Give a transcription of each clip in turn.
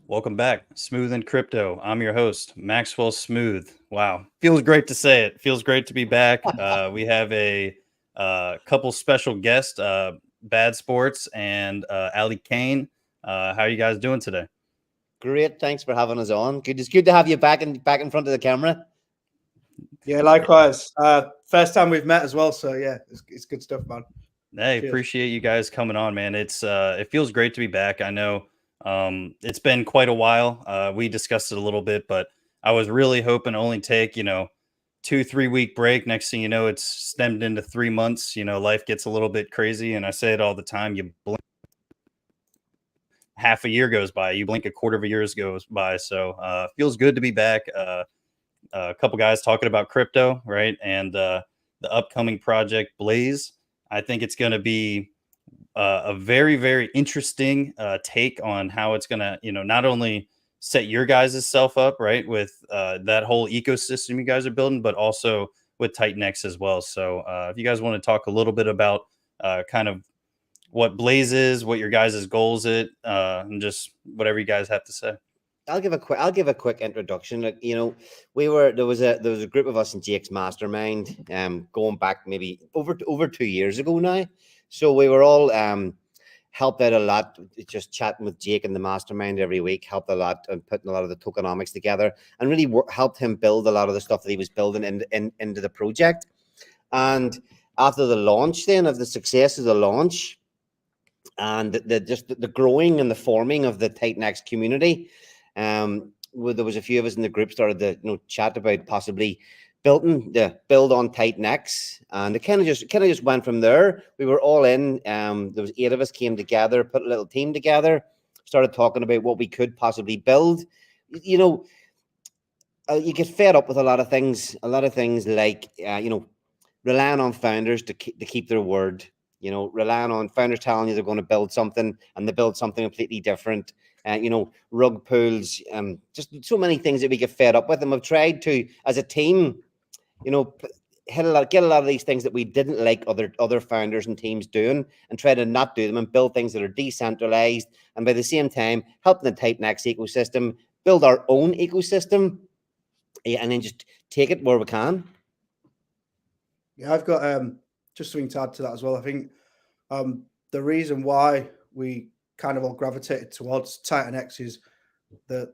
Welcome back, Smooth and Crypto. I'm your host, Maxwell Smooth. Wow, feels great to say it. Feels great to be back. We have a couple special guests, Bad Sports and Ali Kane. How are you guys doing today? Great, thanks for having us on. Good, it's good to have you back in front of the camera. Yeah, likewise. First time we've met as well, so yeah, it's good stuff, man. Hey, Cheers. appreciate you guys coming on, man. It feels great to be back. I know it's been quite a while. We discussed it a little bit, but I was really hoping to only take 2-3 week break. Next thing you know, it's stemmed into 3 months. Life gets a little bit crazy, and I say it all the time. You blink, half a year goes by. You blink, a quarter of a year goes by. So feels good to be back. A couple guys talking about crypto, right? And the upcoming project Blaze. I think it's going to be a very, very interesting take on how it's going to, not only set your guys' self up, right, with that whole ecosystem you guys are building, but also with Titan as well. So if you guys want to talk a little bit about kind of what Blaze is, what your guys' goals is, and just whatever you guys have to say. I'll give a quick introduction. Like, there was a group of us in Jake's mastermind, going back maybe over 2 years ago now. So we were all helped out a lot, just chatting with Jake in the mastermind every week. Helped a lot and putting a lot of the tokenomics together, and really helped him build a lot of the stuff that he was building into the project. And after the launch, then of the success of the launch, and the growing and the forming of the Titan community. There was a few of us in the group started to chat about possibly build on Titan, and it kind of just went from there. We were all in. There was 8 of us came together, put a little team together, started talking about what we could possibly build. You get fed up with a lot of things like relying on founders to keep their word. Relying on founders telling you they're going to build something and they build something completely different. Rug pulls, just so many things that we get fed up with. And we've tried to, as a team, get a lot of these things that we didn't like other founders and teams doing, and try to not do them and build things that are decentralized, and by the same time helping the Titan ecosystem build our own ecosystem, and then just take it where we can. Yeah, I've got just something to add to that as well. I think the reason why we kind of all gravitated towards Titan is the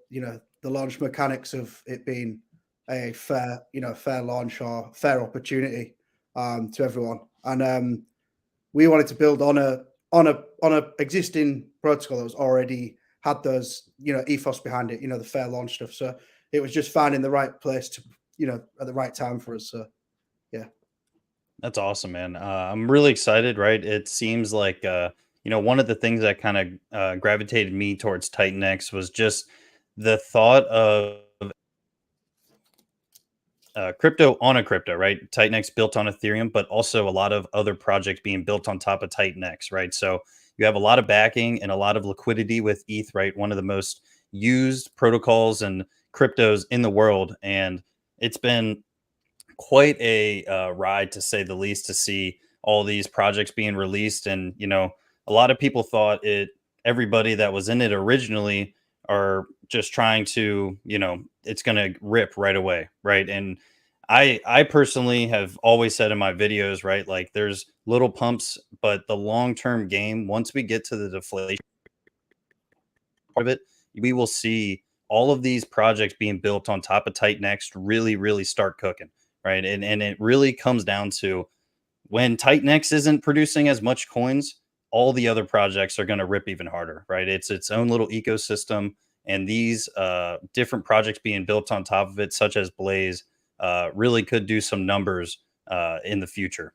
launch mechanics of it being a fair launch or fair opportunity to everyone, and we wanted to build on a existing protocol that was already had those ethos behind it, the fair launch stuff. So it was just finding the right place to at the right time for us. So yeah. That's awesome, man. I'm really excited, right? It seems like, one of the things that kind of gravitated me towards Titan was just the thought of crypto on a crypto, right? Titan built on Ethereum, but also a lot of other projects being built on top of Titan right? So you have a lot of backing and a lot of liquidity with ETH, right? One of the most used protocols and cryptos in the world. And it's been quite a ride, to say the least, to see all these projects being released. And a lot of people thought everybody that was in it originally are just trying to it's going to rip right away, right? And I personally have always said in my videos, right, like there's little pumps, but the long-term game, once we get to the deflation part of it, we will see all of these projects being built on top of Titan really, really start cooking. Right. And it really comes down to when Titan isn't producing as much coins, all the other projects are going to rip even harder. Right. It's its own little ecosystem. And these different projects being built on top of it, such as Blaze, really could do some numbers in the future.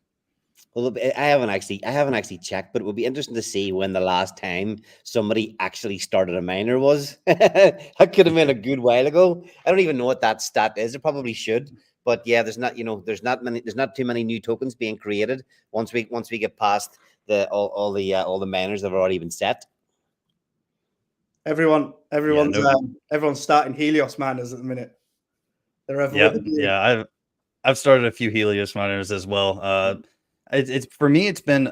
Well, I haven't actually checked, but it would be interesting to see when the last time somebody actually started a miner was. That could have been a good while ago. I don't even know what that stat is. It probably should. But yeah, there's not too many new tokens being created once we get past all the miners that have already been set. Everyone's starting Helios miners at the minute. They're I've started a few Helios miners as well. It's for me, it's been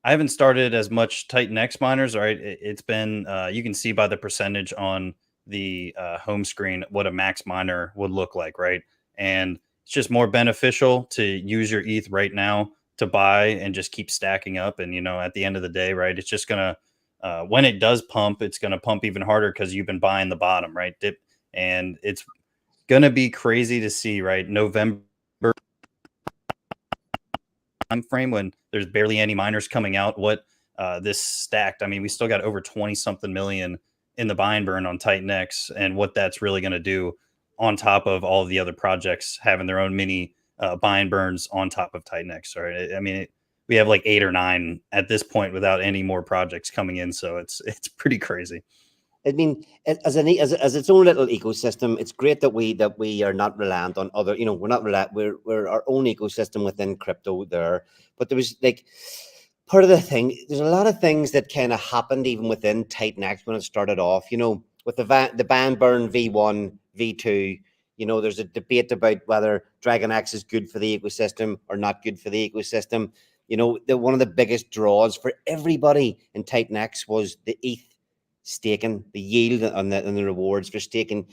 I haven't started as much Titan X miners. Right, it's been you can see by the percentage on the home screen what a max miner would look like, right? And it's just more beneficial to use your ETH right now to buy and just keep stacking up. And at the end of the day, right, it's just gonna when it does pump, it's gonna pump even harder because you've been buying the bottom, right? Dip, and it's gonna be crazy to see, right? November time frame when there's barely any miners coming out. What this stacked? I mean, we still got over 20 something million in the buy and burn on Titan X, and what that's really going to do on top of all of the other projects having their own mini buy and burns on top of Titan X. Right? I mean, we have like 8 or 9 at this point without any more projects coming in, so it's pretty crazy. I mean, as its own little ecosystem, it's great that we are not reliant on other. We're not reliant. We're our own ecosystem within crypto there. But there was like part of the thing. There's a lot of things that kind of happened even within Titan X when it started off. With the ban burn V1, V2. There's a debate about whether Dragon X is good for the ecosystem or not good for the ecosystem. One of the biggest draws for everybody in Titan X was the ETH staking, the yield and the rewards for staking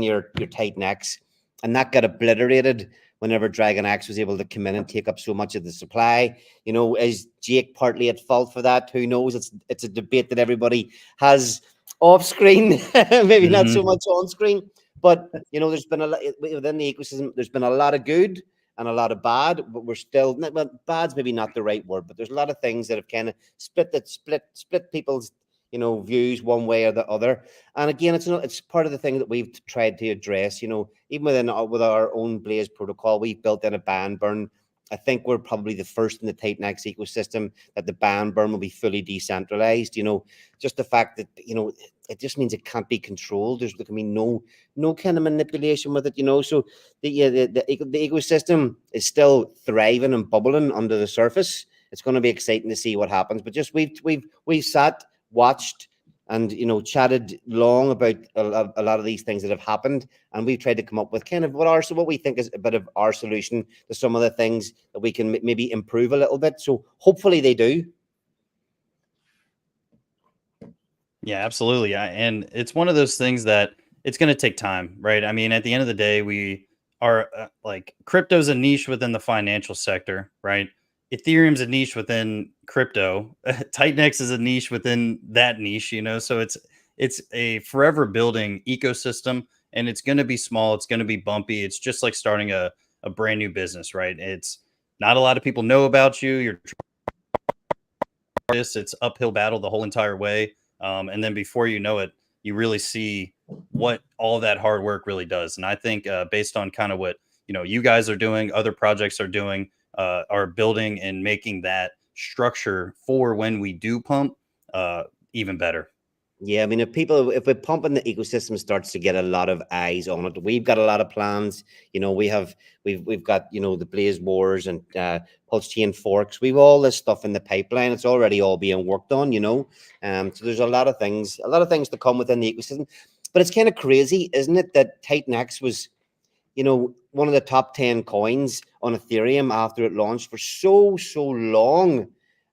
your Titan X, and that got obliterated whenever Dragon X was able to come in and take up so much of the supply. Is Jake partly at fault for that? Who knows? It's a debate that everybody has off screen, maybe not so much on screen. But there's been a lot within the ecosystem. There's been a lot of good and a lot of bad, but we're still, well, bad's maybe not the right word, but there's a lot of things that have kind of split people's views one way or the other. And again, it's part of the thing that we've tried to address. Even with our own Blaze protocol, we've built in a ban burn. I think we're probably the first in the Titan X ecosystem that the ban burn will be fully decentralized. Just the fact that it just means it can't be controlled. There can be no kind of manipulation with it. So the ecosystem is still thriving and bubbling under the surface. It's going to be exciting to see what happens. But just we've sat, watched, and chatted long about a lot of these things that have happened, and we've tried to come up with kind of what we think is a bit of our solution to some of the things that we can maybe improve a little bit. So hopefully they do. Yeah, absolutely. And it's one of those things that it's going to take time, right? I mean, at the end of the day, we are like crypto's a niche within the financial sector, right? Ethereum's a niche within crypto. Titanx is a niche within that niche, So it's a forever building ecosystem, and it's going to be small. It's going to be bumpy. It's just like starting a brand new business, right? It's not a lot of people know about you. It's uphill battle the whole entire way. And then before you know it, you really see what all that hard work really does. And I think based on kind of what you guys are doing, other projects are doing, are building and making that structure for when we do pump even better. Yeah, I mean, if we're pumping, the ecosystem starts to get a lot of eyes on it. We've got a lot of plans. We've got the Blaze Wars and Pulse Chain Forks. We've all this stuff in the pipeline. It's already all being worked on. So there's a lot of things to come within the ecosystem. But it's kind of crazy, isn't it, that Titan X was one of the top 10 coins on Ethereum after it launched for so long.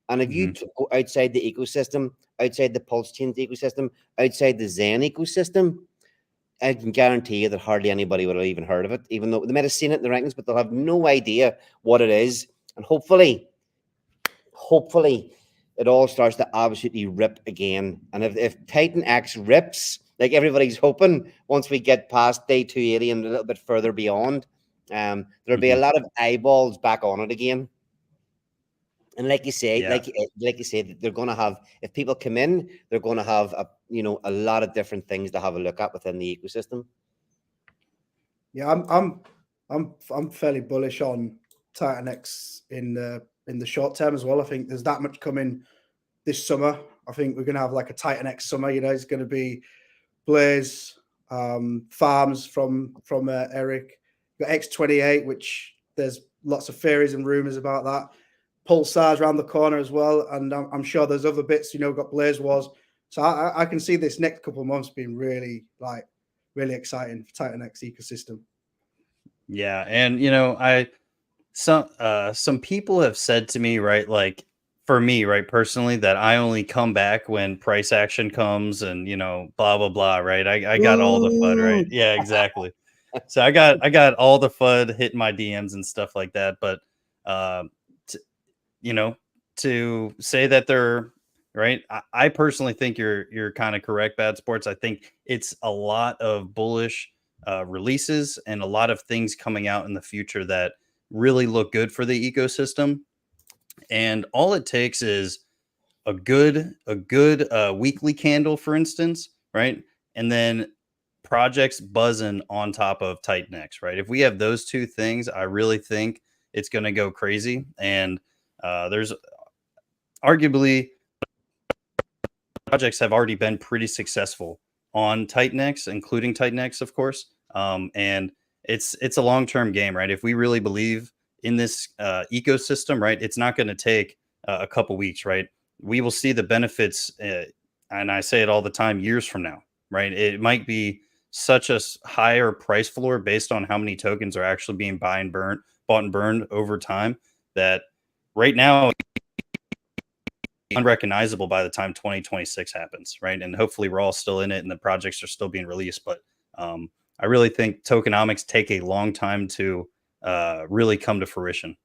And if you go outside the ecosystem, outside the Pulse Chain ecosystem, outside the Zen ecosystem, I can guarantee you that hardly anybody would have even heard of it, even though they might have seen it in the rankings, but they'll have no idea what it is. And hopefully it all starts to absolutely rip again. And if Titan X rips, like everybody's hoping, once we get past day 280 and a little bit further beyond, there'll be a lot of eyeballs back on it again. And like you say, like you said, they're going to have, if people come in, they're going to have a lot of different things to have a look at within the ecosystem. Yeah, I'm fairly bullish on Titan X in the short term as well. I think there's that much coming this summer. I think we're going to have like a Titan X summer. It's going to be Blaze, farms from Eric. You've got X28, which there's lots of theories and rumors about that. Pulsar's around the corner as well, and I'm sure there's other bits. We've got Blaze Wars, so I can see this next couple of months being really exciting for Titan X ecosystem. Yeah, and some people have said to me, right, like for me, right, personally, that I only come back when price action comes and, blah, blah, blah, right? I got all the FUD, right? Ooh. Yeah, exactly. So I got all the FUD hitting my DMs and stuff like that. But, uh, t- you know, to say that they're right, I personally think you're kind of correct, Bad Sports. I think it's a lot of bullish releases and a lot of things coming out in the future that really look good for the ecosystem. And all it takes is a good weekly candle, for instance, right? And then projects buzzing on top of Titan X, right? If we have those two things, I really think it's going to go crazy. And there's arguably projects have already been pretty successful on Titan X, including Titan X, of course. And it's a long term game, right? If we really believe in this ecosystem, right, it's not going to take a couple weeks, right? We will see the benefits, and I say it all the time, years from now, right? It might be such a higher price floor based on how many tokens are actually being bought and burned over time that right now unrecognizable by the time 2026 happens, right? And hopefully we're all still in it and the projects are still being released. But I really think tokenomics take a long time to really come to fruition.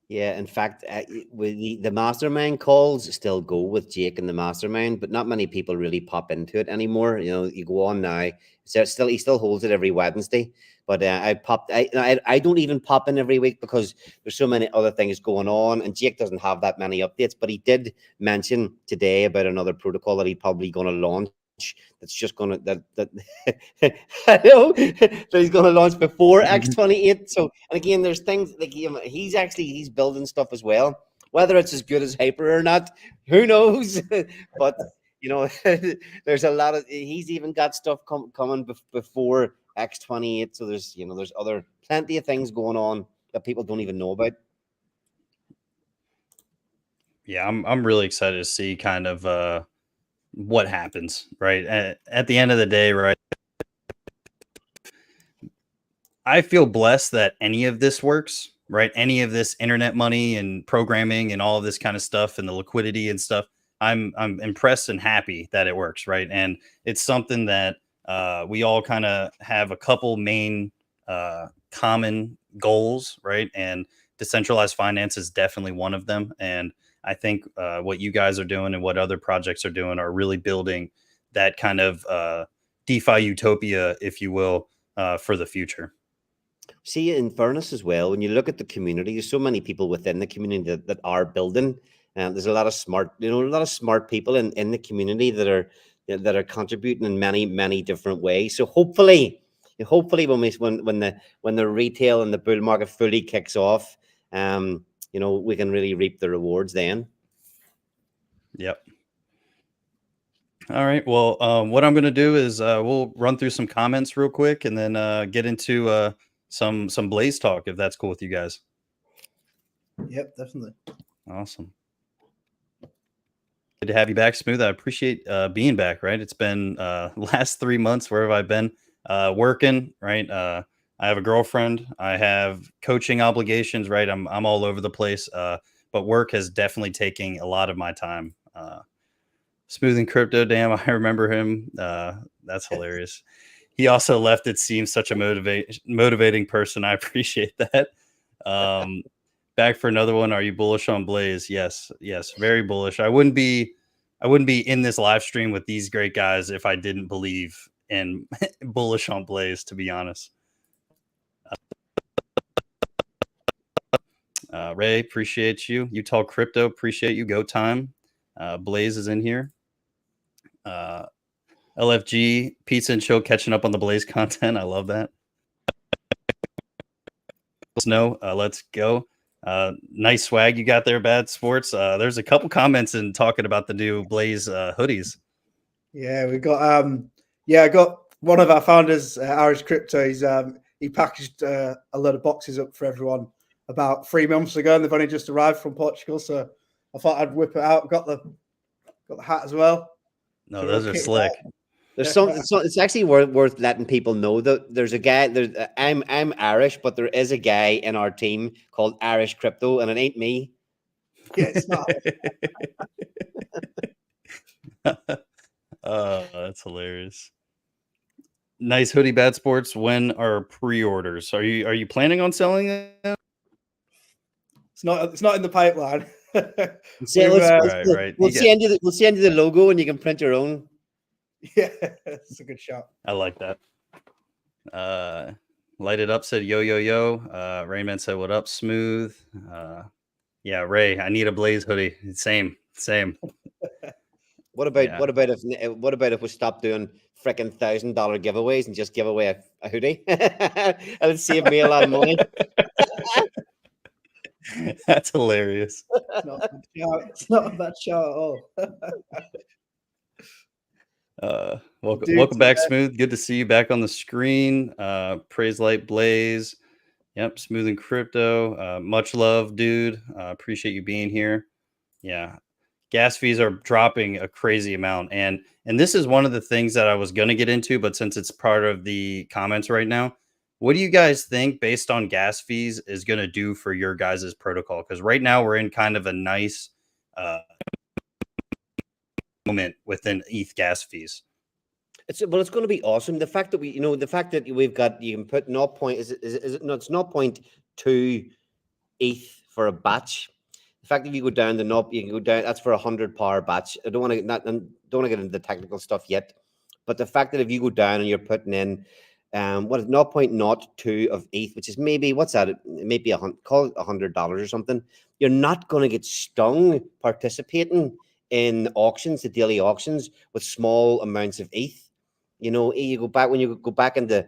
Yeah, in fact, with the mastermind calls still go with Jake and the mastermind, but not many people really pop into it anymore. You go on now. So he still holds it every Wednesday, but I don't even pop in every week because there's so many other things going on, and Jake doesn't have that many updates. But he did mention today about another protocol that he's probably going to launch. That's just gonna that I know that he's gonna launch before X28. So, and again, there's things like he's building stuff as well. Whether it's as good as Hyper or not, who knows? But there's a lot of he's even got stuff coming before X28. So there's plenty of things going on that people don't even know about. Yeah, I'm really excited to see kind of what happens, right? At the end of the day, right? I feel blessed that any of this works, right? Any of this internet money and programming and all of this kind of stuff and the liquidity and stuff. I'm impressed and happy that it works, right? And it's something that we all kind of have a couple main common goals, right? And decentralized finance is definitely one of them. And I think what you guys are doing and what other projects are doing are really building that kind of DeFi utopia, if you will, for the future. See, in fairness as well, when you look at the community, there's so many people within the community that are building. And there's a lot of smart people in the community that are contributing in many different ways. So hopefully when the retail and the bull market fully kicks off, we can really reap the rewards then. Yep. All right. Well, what I'm going to do is we'll run through some comments real quick and then get into some Blaze talk, if that's cool with you guys. Yep, definitely. Awesome. Good to have you back, Smooth. I appreciate being back. Right. It's been last 3 months. Where have I been? Working. Right. I have a girlfriend. I have coaching obligations. Right. I'm all over the place. But work has definitely taken a lot of my time. SmoothNCrypto, damn, I remember him. That's hilarious. He also left. It seems such a motivating person. I appreciate that. Back for another one. Are you bullish on Blaze? Yes, very bullish. I wouldn't be in this live stream with these great guys if I didn't believe in bullish on Blaze, to be honest. Ray, appreciate you. Utah Crypto, appreciate you. Go time. Blaze is in here. LFG Pizza and Chill catching up on the Blaze content. I love that. Snow, let's go. Nice swag you got there, Bad Sports. There's a couple comments in talking about the new Blaze hoodies. Yeah, we got I got one of our founders, Irish Crypto. He packaged a lot of boxes up for everyone about 3 months ago, and they've only just arrived from Portugal. So I thought I'd whip it out. Got the hat as well. No, those are slick. There's it's actually worth letting people know that there's a guy. I'm Irish, but there is a guy in our team called Irish Crypto, and it ain't me. Yeah, it's not. That's hilarious. Nice hoodie, Bad Sports. When are pre-orders? Are you planning on selling it? It's not in the pipeline. So Right. we'll send you the logo and you can print your own. Yeah, it's a good shot. I like that. Light It Up said yo yo yo. Rayman said what up, Smooth. Yeah, Ray, I need a Blaze hoodie. Same. What about if we stop doing freaking $1,000 giveaways and just give away a hoodie? It'll save me a lot of money. That's hilarious. It's not a bad shout at all. Welcome back, Smooth. Good to see you back on the screen. Praise Light Blaze. Yep, SmoothNCrypto. Much love, dude. Appreciate you being here. Yeah. Gas fees are dropping a crazy amount. And this is one of the things that I was going to get into, but since it's part of the comments right now, what do you guys think based on gas fees is going to do for your guys' protocol? Because right now we're in kind of a nice moment within ETH gas fees. It's going to be awesome. The fact that we've got, you can put 0. Is it no? It's 0.2 ETH for a batch. The fact that if you go down the knob, you can go down. That's for 100 power batch. I don't want to get into the technical stuff yet, but the fact that if you go down and you're putting in, what is 0.02 of ETH, which is maybe what's that? Maybe call it $100 or something. You're not going to get stung participating in auctions, the daily auctions, with small amounts of ETH. You know, you go back into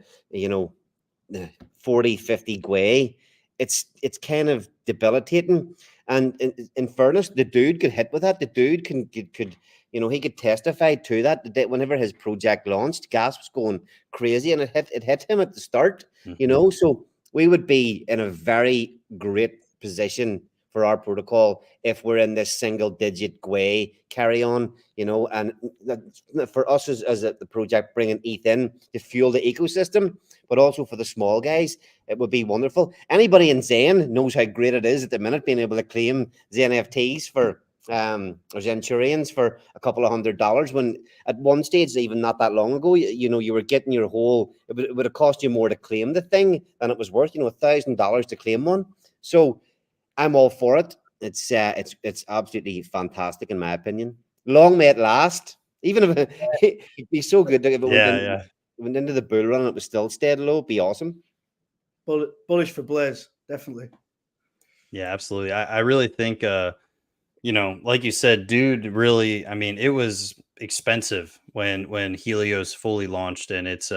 40, 50 gwei. It's kind of debilitating. And in fairness, the dude could hit with that. The dude could he could testify to that. That whenever his project launched, gas was going crazy, and it hit him at the start. Mm-hmm. So we would be in a very great position for our protocol if we're in this single digit gwei carry on, and for us as the project bringing ETH in to fuel the ecosystem, but also for the small guys, it would be wonderful. Anybody in Zen knows how great it is at the minute being able to claim Zen NFTs or Zenturians for a couple of $100, when at one stage, even not that long ago, you were getting your whole, it would have cost you more to claim the thing than it was worth, $1,000 to claim one. So I'm all for it. It's absolutely fantastic in my opinion. Long may it last. Even if it'd be so good if it went into the bull run and it was still stayed low, it'd be awesome. Bullish for Blaze, definitely. Yeah, absolutely. I really think like you said, dude, really, I mean, it was expensive when Helios fully launched, and it's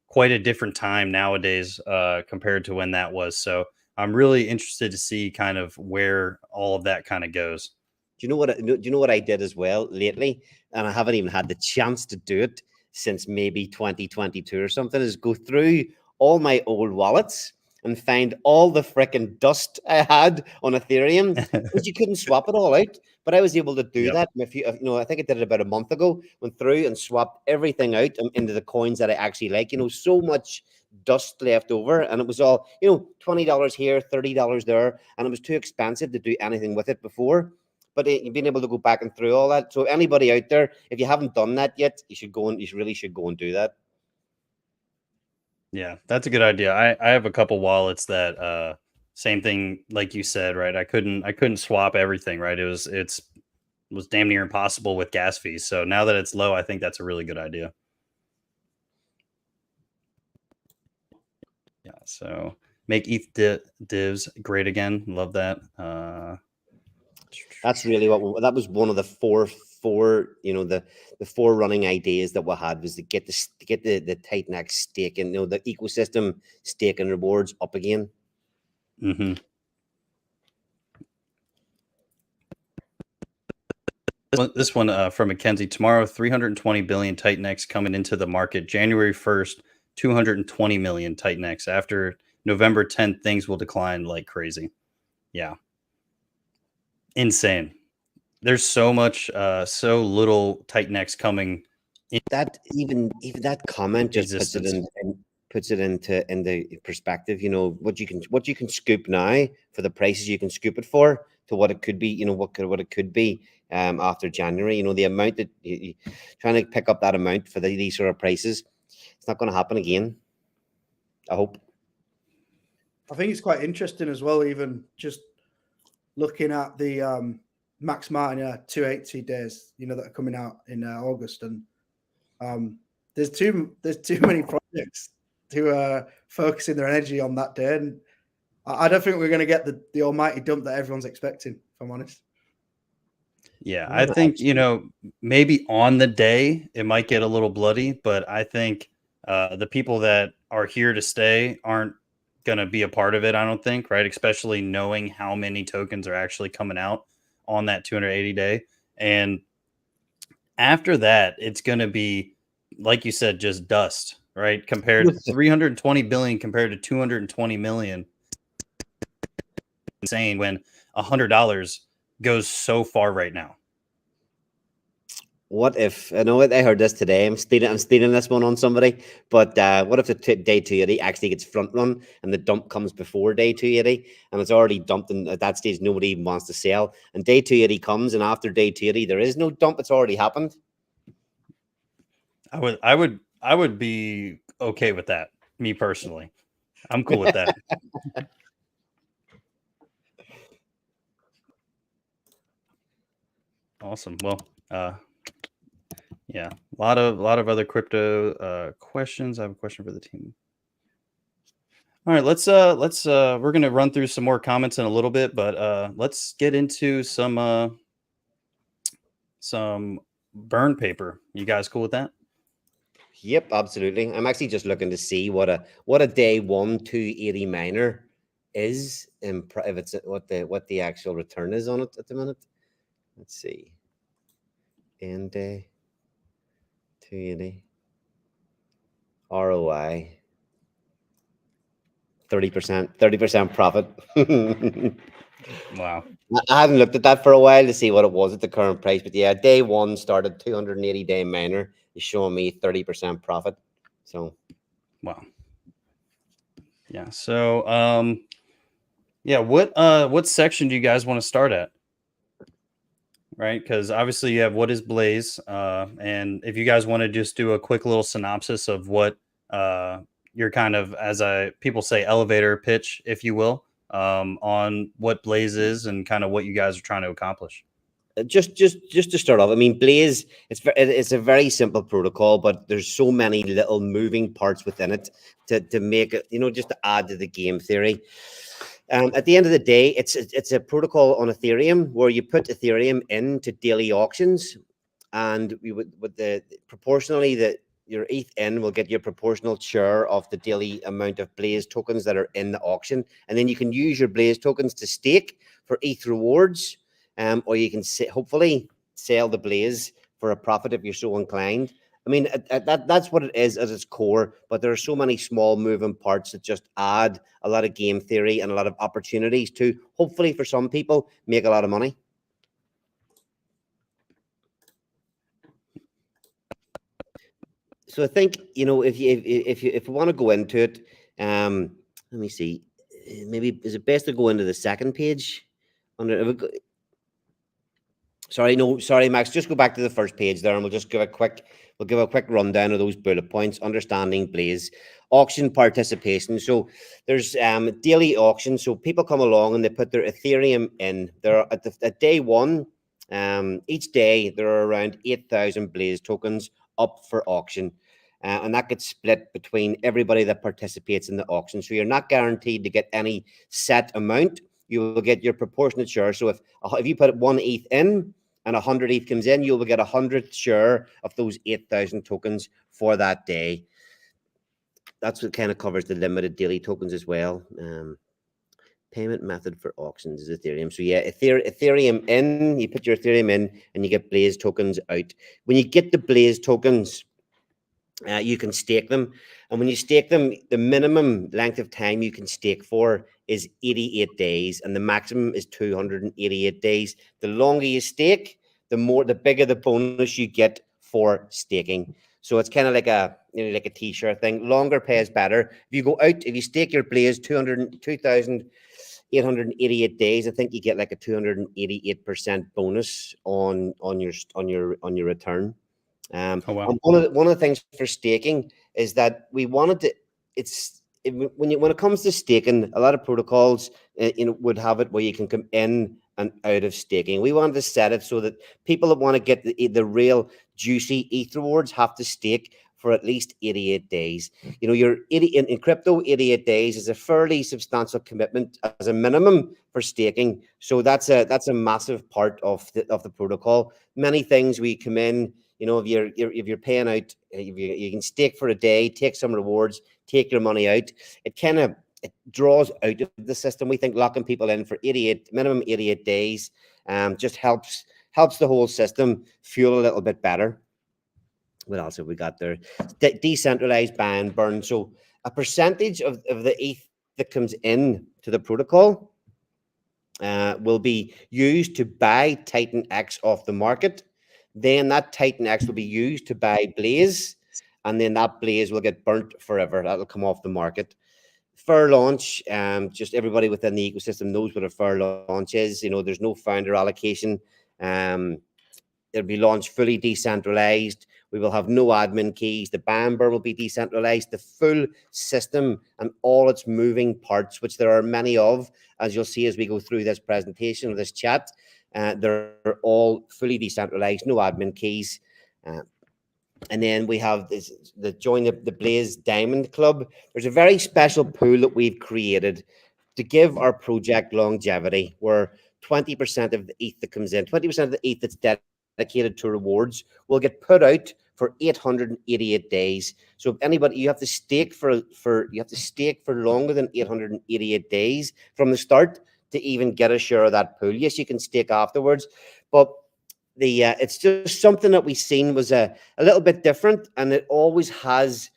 quite a different time nowadays compared to when that was. So I'm really interested to see kind of where all of that kind of goes. Do you know what I did as well lately? And I haven't even had the chance to do it since maybe 2022 or something, is go through all my old wallets and find all the freaking dust I had on Ethereum, because you couldn't swap it all out. But I was able to do that. I think I did it about a month ago. Went through and swapped everything out into the coins that I actually like. So much dust left over, and it was all $20 here, $30 there, and it was too expensive to do anything with it before. But you've been able to go back and through all that. So anybody out there, if you haven't done that yet, you really should go and do that. Yeah, that's a good idea. I have a couple wallets that same thing like you said, right? I couldn't swap everything, right? It was damn near impossible with gas fees. So now that it's low, I think that's a really good idea. Yeah, so make ETH divs great again. Love that. That's really that was one of the four the four running ideas that we had, was to get the Titan stake and the ecosystem stake and rewards up again. Mm-hmm. This one from Mackenzie. Tomorrow, 320 billion Titan coming into the market. January 1st, 220 million Titan. After November 10th, things will decline like crazy. Yeah. Insane. There's so much, so little Titan coming. That even that comment just puts it into perspective. What you can scoop now for the prices you can scoop it for to what it could be. You know, what it could be after January. You know, the amount that trying to pick up that amount for these sort of prices, it's not going to happen again. I hope. I think it's quite interesting as well, even just looking at the Max Martin 280 days, you know, that are coming out in August, and there's too many projects to focusing their energy on that day, and I don't think we're going to get the almighty dump that everyone's expecting, if I'm honest. Yeah, I think, you know, maybe on the day it might get a little bloody, but I think the people that are here to stay aren't going to be a part of it, I don't think, right? Especially knowing how many tokens are actually coming out on that 280 day. And after that, it's going to be, like you said, just dust, right? Compared 320 billion compared to 220 million. Insane when $100 goes so far right now. What if, I know what I heard this today, I'm stealing this one on somebody, but what if the day 280 actually gets front run and the dump comes before day 280 and it's already dumped, and at that stage nobody even wants to sell, and day 280 comes and after day 280 there is no dump, it's already happened? I would be okay with that, me personally. I'm cool with that. Awesome. Well, yeah, a lot of other crypto questions. I have a question for the team. All right, let's we're gonna run through some more comments in a little bit, but let's get into some burn paper. You guys cool with that? Yep, absolutely. I'm actually just looking to see what a day 1 280 miner is, and if it's what the actual return is on it at the minute. Let's see. End day 280 ROI 30% profit. Wow. I haven't looked at that for a while to see what it was at the current price, but yeah, day 1 started 280 day miner is showing me 30% profit. So wow. Yeah. So yeah, what section do you guys want to start at? Right, because obviously you have what is Blaze, and if you guys want to just do a quick little synopsis of what your kind of, as people say, elevator pitch, if you will, on what Blaze is and kind of what you guys are trying to accomplish. just to start off, I mean, Blaze, it's a very simple protocol, but there's so many little moving parts within it to make it, you know, just to add to the game theory. At the end of the day, it's a protocol on Ethereum where you put Ethereum into daily auctions, and we would with the proportionally that your ETH in will get your proportional share of the daily amount of Blaze tokens that are in the auction, and then you can use your Blaze tokens to stake for ETH rewards, or you can hopefully sell the Blaze for a profit if you're so inclined. I mean, that's what it is at its core, but there are so many small moving parts that just add a lot of game theory and a lot of opportunities to, hopefully for some people, make a lot of money. So I think, you know, if you want to go into it, let me see, maybe is it best to go into the second page? Sorry, Max. Just go back to the first page there, and we'll give a quick rundown of those bullet points. Understanding Blaze, auction participation. So there's daily auctions. So people come along and they put their Ethereum in. They're at day 1. Each day there are around 8,000 Blaze tokens up for auction, and that gets split between everybody that participates in the auction. So you're not guaranteed to get any set amount. You will get your proportionate share. So if you put 1 ETH in and 100 ETH comes in, you will get 100th share of those 8,000 tokens for that day. That's what kind of covers the limited daily tokens as well. Payment method for auctions is Ethereum. So yeah, Ethereum in, you put your Ethereum in and you get Blaze tokens out. When you get the Blaze tokens, you can stake them. And when you stake them, the minimum length of time you can stake for is 88 days, and the maximum is 288 days. The longer you stake, the bigger the bonus you get for staking. So it's kind of like like a t-shirt thing. Longer pays better. If you go out, if you stake your Blaze 2,000 888 days, I think you get like a 288% bonus on your return. Oh wow. And one of the things for staking is that we wanted to. When it comes to staking, a lot of protocols would have it where you can come in and out of staking. We wanted to set it so that people that want to get the real juicy ETH rewards have to stake for at least 88 days. You're in crypto, 88 days is a fairly substantial commitment as a minimum for staking. So that's a massive part of the protocol. Many things we come in, if you're paying out, you can stake for a day, take some rewards, take your money out. It draws out of the system. We think locking people in for minimum 88 days just helps the whole system feel a little bit better. What else have we got there? Decentralized buy and burn. So a percentage of the ETH that comes in to the protocol will be used to buy Titan X off the market. Then that Titan X will be used to buy Blaze, and then that Blaze will get burnt forever. That'll come off the market. Fair launch, just everybody within the ecosystem knows what a fair launch is. There's no founder allocation. It'll be launched fully decentralized. We will have no admin keys. The Bamber will be decentralized. The full system and all its moving parts, which there are many of, as you'll see as we go through this presentation or this chat, they're all fully decentralized, no admin keys. And then we have join the Blaze Diamond Club. There's a very special pool that we've created to give our project longevity, where 20% of the ETH that comes in, 20% of the ETH that's dedicated to rewards will get put out for 888 days. So if anybody, you have to stake for longer than 888 days from the start to even get a share of that pool. Yes, you can stake afterwards, but it's just something that we seen was a little bit different, and it always has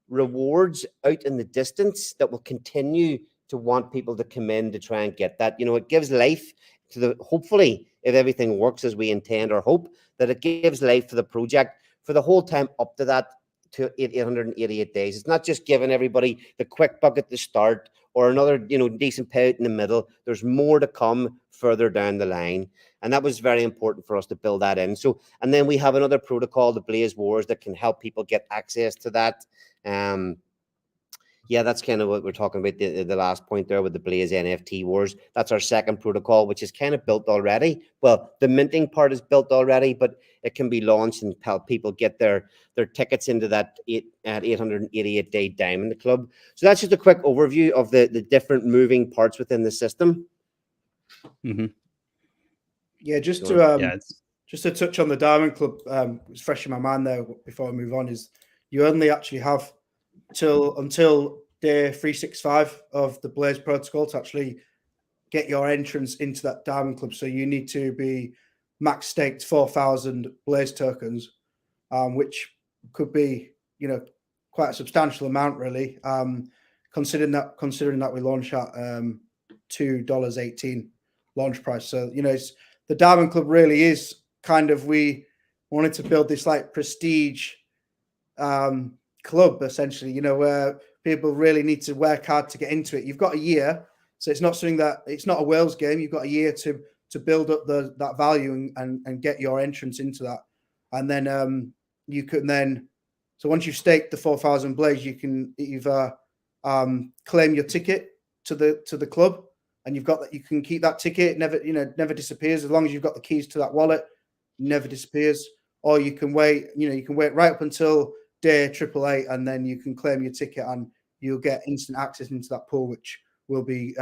rewards out in the distance that will continue to want people to come in to try and get that. It gives life to hopefully, if everything works as we intend or hope, that it gives life to the project for the whole time up to that, to 888 days. It's not just giving everybody the quick buck at the start or another, decent payout in the middle. There's more to come further down the line. And that was very important for us to build that in. So, and then we have another protocol, the Blaze Wars, that can help people get access to that. Yeah, that's kind of what we're talking about, the last point there with the Blaze NFT Wars. That's our second protocol, which is kind of built already. Well, the minting part is built already, but it can be launched and help people get their tickets into that 888-day Diamond Club. So that's just a quick overview of the different moving parts within the system. Mm-hmm. Yeah, just to touch on the Diamond Club, it's fresh in my mind there before I move on, is you only actually have until day 365 of the Blaze protocol to actually get your entrance into that Diamond Club. So you need to be max staked 4,000 Blaze tokens, which could be, quite a substantial amount, really. Considering that we launch at $2.18 launch price. So it's the Diamond Club really is kind of, we wanted to build this like prestige club, essentially, where people really need to work hard to get into it. You've got a year, so it's not something that, it's not a Wales game. You've got a year to build up that value and get your entrance into that. And then you can then, so once you've staked the 4,000 Blaze, you can either claim your ticket to the club, and you've got that, you can keep that ticket, never disappears as long as you've got the keys to that wallet, never disappears. Or you can wait, you can wait right up until day 888, and then you can claim your ticket and you'll get instant access into that pool, which will be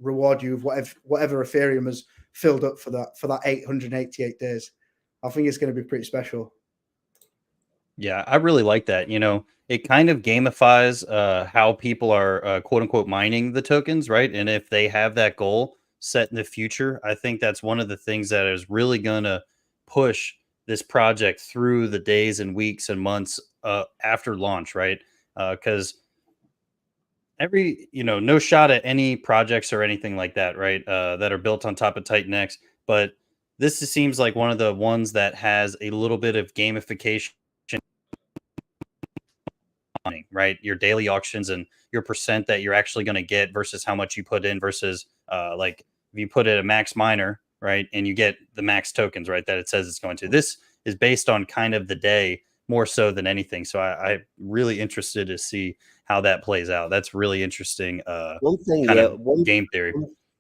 reward you with whatever Ethereum has filled up for that 888 days. I think it's going to be pretty special. Yeah, I really like that. It kind of gamifies how people are quote unquote mining the tokens, right? And if they have that goal set in the future, I think that's one of the things that is really going to push this project through the days and weeks and months after launch, right? Because no shot at any projects or anything like that, right? That are built on top of Titan X, but this seems like one of the ones that has a little bit of gamification, right? Your daily auctions and your percent that you're actually going to get versus how much you put in versus Like if you put it at max miner, right, and you get the max tokens, right, that it says it's going to. This is based on kind of the day more so than anything. So I'm really interested to see how that plays out. That's really interesting. One thing, Kind yeah, of game theory.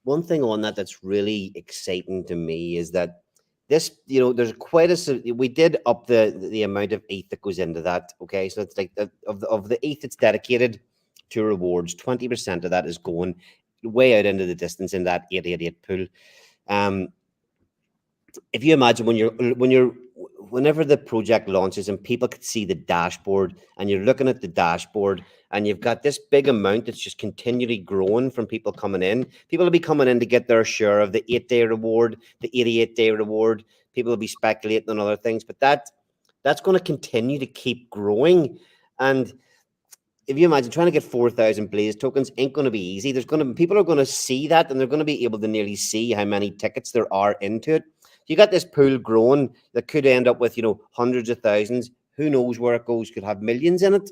one thing on that that's really exciting to me is that this, you know, there's quite a, we did up the amount of ETH that goes into that. Okay, so it's like of the ETH that's dedicated to rewards, 20% of that is going way out into the distance in that 888 pool. If you imagine whenever the project launches and people could see the dashboard, and you're looking at the dashboard and you've got this big amount that's just continually growing from people coming in. People will be coming in to get their share of the 8-day reward, the 88-day reward. People will be speculating on other things, but that's going to continue to keep growing. And if you imagine trying to get 4,000 Blaze tokens ain't going to be easy. People are going to see that, and they're going to be able to nearly see how many tickets there are into it. You got this pool growing that could end up with, you know, hundreds of thousands. Who knows where it goes? Could have millions in it,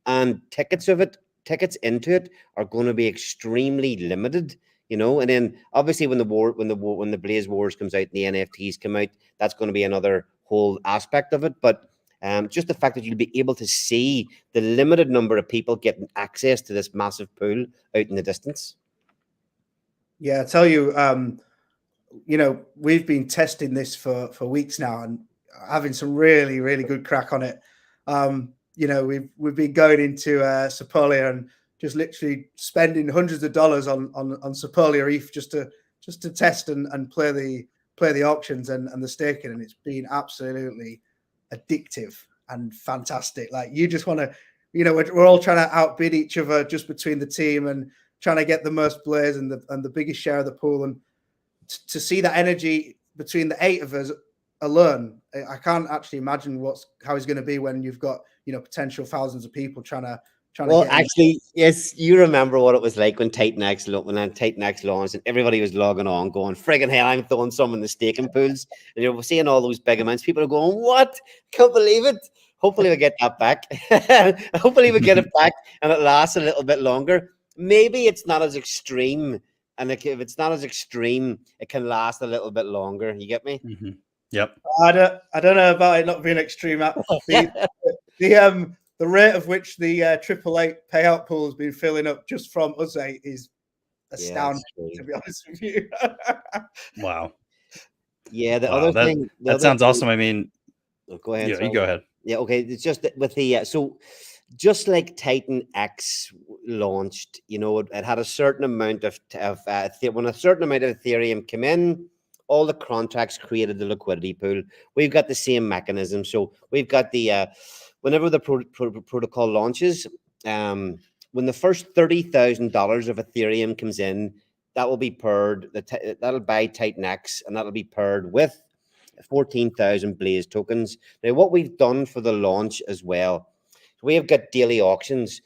and tickets into it are going to be extremely limited. You know, and then obviously when the Blaze Wars comes out and the NFTs come out, that's going to be another whole aspect of it. But just the fact that you'll be able to see the limited number of people getting access to this massive pool out in the distance. Yeah, I tell you, you know, we've been testing this for weeks now and having some really, really good crack on it. You know, we've been going into Sepolia and just literally spending hundreds of dollars on Sepolia ETH just to test and play the auctions and the staking, and it's been absolutely addictive and fantastic. Like, you just want to, you know, we're all trying to outbid each other just between the team and trying to get the most Blaze and the biggest share of the pool. And to see that energy between the 8 of us alone, I can't actually imagine how it's going to be when you've got, you know, potential thousands of people trying to. Well, actually, yes, you remember what it was like when Titan X launched, and everybody was logging on, going, "Friggin' hell, I'm throwing some in the staking pools," and you're seeing all those big amounts. People are going, "What? Can't believe it!" Hopefully, we get that back. Hopefully, we get it back, and it lasts a little bit longer. Maybe it's not as extreme, and if it's not as extreme, it can last a little bit longer. You get me? Mm-hmm. Yep. I don't know about it not being extreme. The rate of which the 888 payout pool has been filling up just from us 8 is astounding, to be honest with you. Wow. Yeah, other thing that sounds awesome. I mean, go ahead. Yeah, you go ahead. Yeah, okay. It's just with the so just like Titan X launched, you know, it had a certain amount of when a certain amount of Ethereum came in, all the contracts created the liquidity pool. We've got the same mechanism. So we've got the whenever the protocol launches, when the first $30,000 of Ethereum comes in, that will be paired. That'll buy Titan X, and that'll be paired with 14,000 Blaze tokens. Now, what we've done for the launch as well, we have got daily auctions,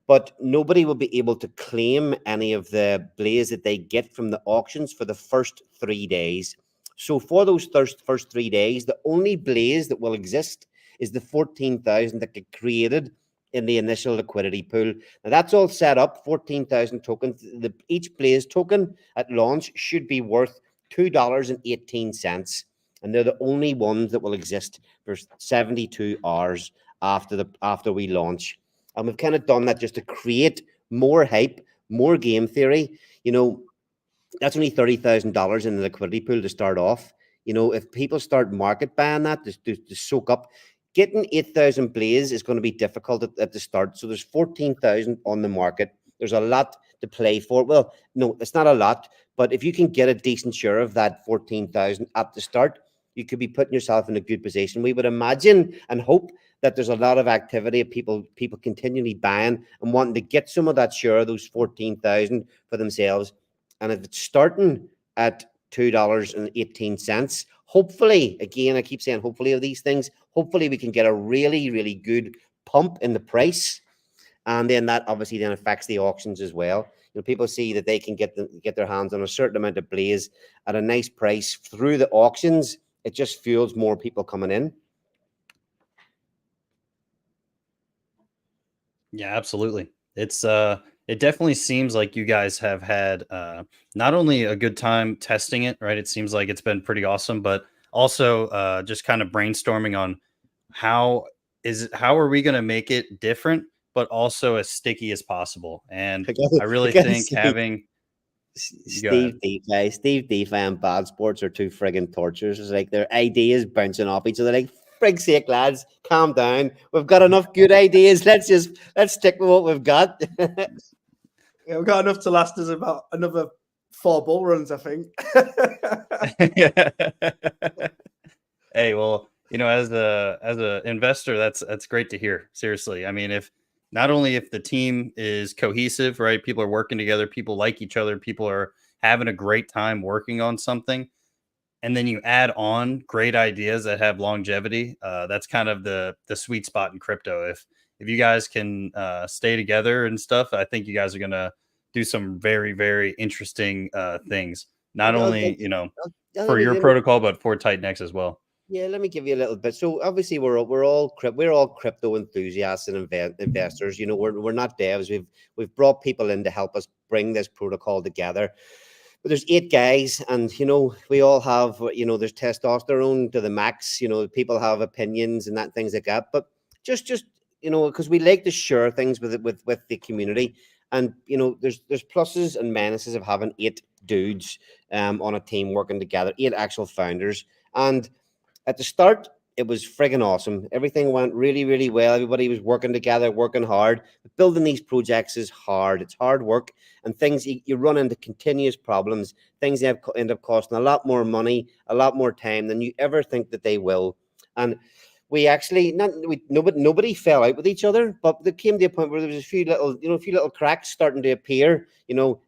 but nobody will be able to claim any of the Blaze that they get from the auctions for the first 3 days. So for those first 3 days, the only Blaze that will exist is the 14,000 that get created in the initial liquidity pool. Now, that's all set up, 14,000 tokens. Each Blaze token at launch should be worth $2.18. And they're the only ones that will exist for 72 hours after we launch. And we've kind of done that just to create more hype, more game theory. You know, that's only $30,000 in the liquidity pool to start off. You know, if people start market buying that to soak up, getting 8,000 Blaze is going to be difficult at the start. So there's 14,000 on the market. There's a lot to play for. Well, no, it's not a lot, but if you can get a decent share of that 14,000 at the start, you could be putting yourself in a good position. We would imagine and hope that there's a lot of activity of people continually buying and wanting to get some of that share of those 14,000 for themselves. And if it's starting at $2.18, hopefully, again, I keep saying hopefully of these things, hopefully we can get a really, really good pump in the price. And then that obviously then affects the auctions as well. You know, people see that they can get their hands on a certain amount of Blaze at a nice price through the auctions. It just fuels more people coming in. Yeah, absolutely. It's it definitely seems like you guys have had not only a good time testing it, right? It seems like it's been pretty awesome, but also just kind of brainstorming on how how are we going to make it different, but also as sticky as possible. And I I really gotta think say, having go ahead. Steve DeFi and Bad Sports are two friggin' tortures. It's like their ideas bouncing off each other. Like, frig's sake, lads, calm down. We've got enough good ideas. Let's stick with what we've got. Yeah, we've got enough to last us about another 4 bull runs, I think. Hey, well, as a investor, that's great to hear. Seriously, I mean, if not only if the team is cohesive, right? People are working together, people like each other, people are having a great time working on something, and then you add on great ideas that have longevity. That's kind of the sweet spot in crypto. If you guys can stay together and stuff, I think you guys are gonna do some very very interesting things. Not I'll, only let for me your let me protocol, but for Titanx as well. Yeah, let me give you a little bit. So obviously we're all crypto enthusiasts and investors. We're not devs. We've brought people in to help us bring this protocol together. But there's 8 guys, and we all have there's testosterone to the max. People have opinions and that things like that. But just because we like to share things with the community, and there's pluses and minuses of having 8 dudes on a team working together, 8 actual founders. And at the start, it was friggin' awesome. Everything went really, really well. Everybody was working together, working hard. But building these projects is hard. It's hard work, and things you run into continuous problems. Things end up costing a lot more money, a lot more time than you ever think that they will. And we actually not we nobody fell out with each other, but there came to a point where there was a few little cracks starting to appear.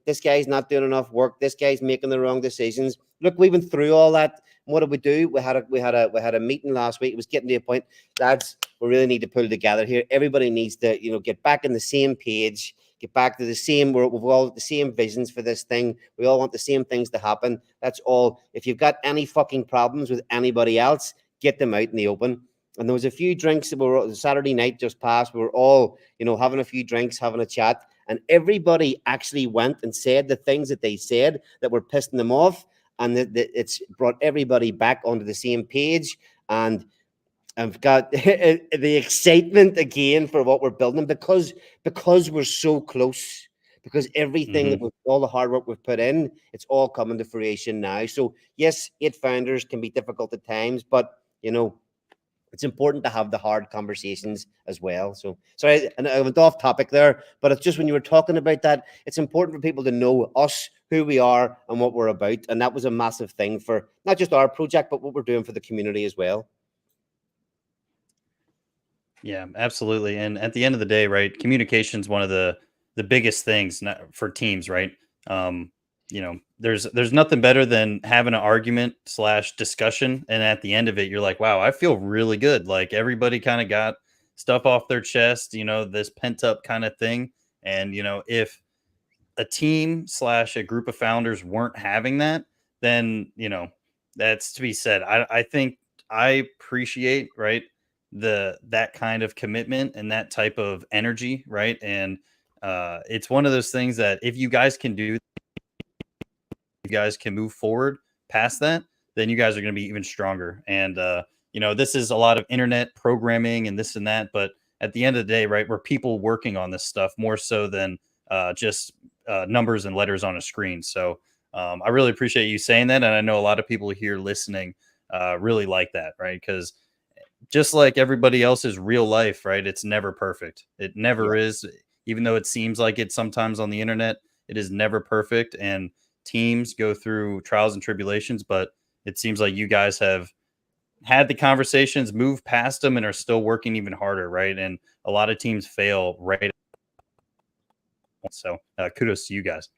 This guy's not doing enough work. This guy's making the wrong decisions. Look, we went through all that. What did we do? We had a meeting last week. It was getting to a point, lads, we really need to pull together here. Everybody needs to get back in the same page, get back to the same. We've all the same visions for this thing. We all want the same things to happen. That's all. If you've got any fucking problems with anybody else, get them out in the open. And there was a few drinks that were Saturday night just passed. We were all having a few drinks, having a chat, and everybody actually went and said the things that they said that were pissing them off, and it's brought everybody back onto the same page. And I've got the excitement again for what we're building because we're so close. Because everything Hmm. all the hard work we've put in, it's all coming to fruition now. So yes, 8 founders can be difficult at times, but it's important to have the hard conversations as well. So sorry, and I went off topic there, but it's just when you were talking about that, it's important for people to know us, who we are, and what we're about. And that was a massive thing for not just our project, but what we're doing for the community as well. Yeah, absolutely. And at the end of the day, right, communication is one of the biggest things for teams, right? There's nothing better than having an argument slash discussion, and at the end of it, you're like, wow, I feel really good. Like everybody kind of got stuff off their chest, this pent up kind of thing. And if a team slash a group of founders weren't having that, then that's to be said. I think I appreciate, right, that kind of commitment and that type of energy, right? And it's one of those things that if you guys can do, you guys can move forward past that, then you guys are going to be even stronger. And this is a lot of internet programming and this and that, but at the end of the day, right, we're people working on this stuff more so than just numbers and letters on a screen. So I really appreciate you saying that, and I know a lot of people here listening really like that, right? Because just like everybody else's real life, right? It's never perfect. It never Yeah. is. Even though it seems like it sometimes on the internet, it is never perfect. And teams go through trials and tribulations, but it seems like you guys have had the conversations, moved past them, and are still working even harder, right? And a lot of teams fail right. So kudos to you guys.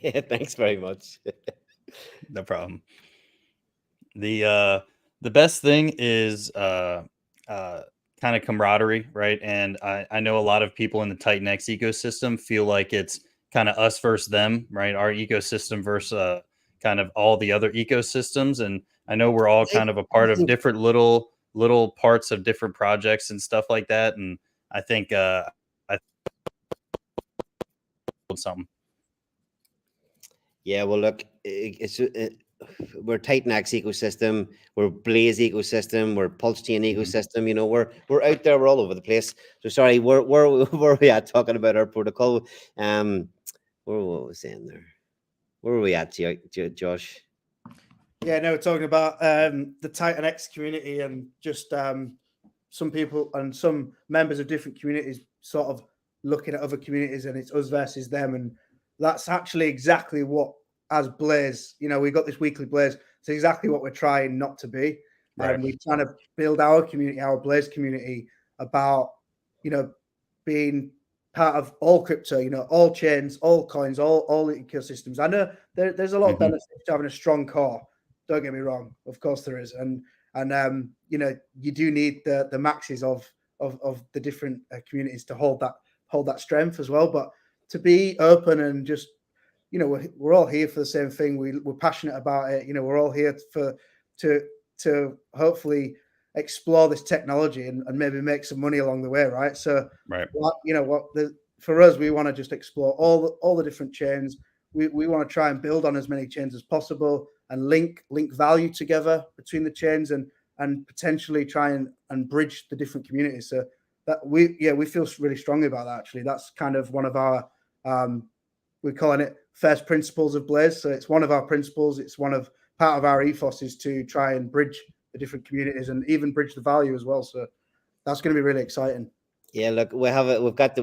Thanks very much. No problem. The best thing is uh kind of camaraderie, right? And I know a lot of people in the Titan X ecosystem feel like it's kind of us versus them, right? Our ecosystem versus kind of all the other ecosystems. And I know we're all I kind of a part of think different little parts of different projects and stuff like that. And I think something. Yeah, well, look, we're Titan X ecosystem, we're Blaze ecosystem, we're Pulse Chain ecosystem. You know, we're out there, we're all over the place. So sorry, where were we at talking about our protocol? What was I saying there? Where were we at, Josh? Yeah, no, we're talking about the Titan X community and just some people and some members of different communities sort of looking at other communities, and it's us versus them. And that's actually exactly what, as Blaze, you know, we got this weekly Blaze. It's exactly what we're trying not to be. Right. We're trying to build our community, our Blaze community, about, you know, being part of all crypto, you know, all chains, all coins, all ecosystems. I know there's a lot of benefits to having a strong core. Don't get me wrong, of course there is, and you know, you do need the maxes of the different communities to hold that strength as well. But to be open and just, you know, we're all here for the same thing. We're passionate about it. You know, we're all here to hopefully explore this technology and maybe make some money along the way, right? So, Right. you know, for us, we want to just explore all the different chains. We want to try and build on as many chains as possible and link value together between the chains and potentially try and bridge the different communities. So that we feel really strongly about that. Actually, that's kind of one of our we're calling it first principles of Blaze. So it's one of our principles. It's part of our ethos is to try and bridge the different communities and even bridge the value as well. So that's going to be really exciting. Yeah, look, we've got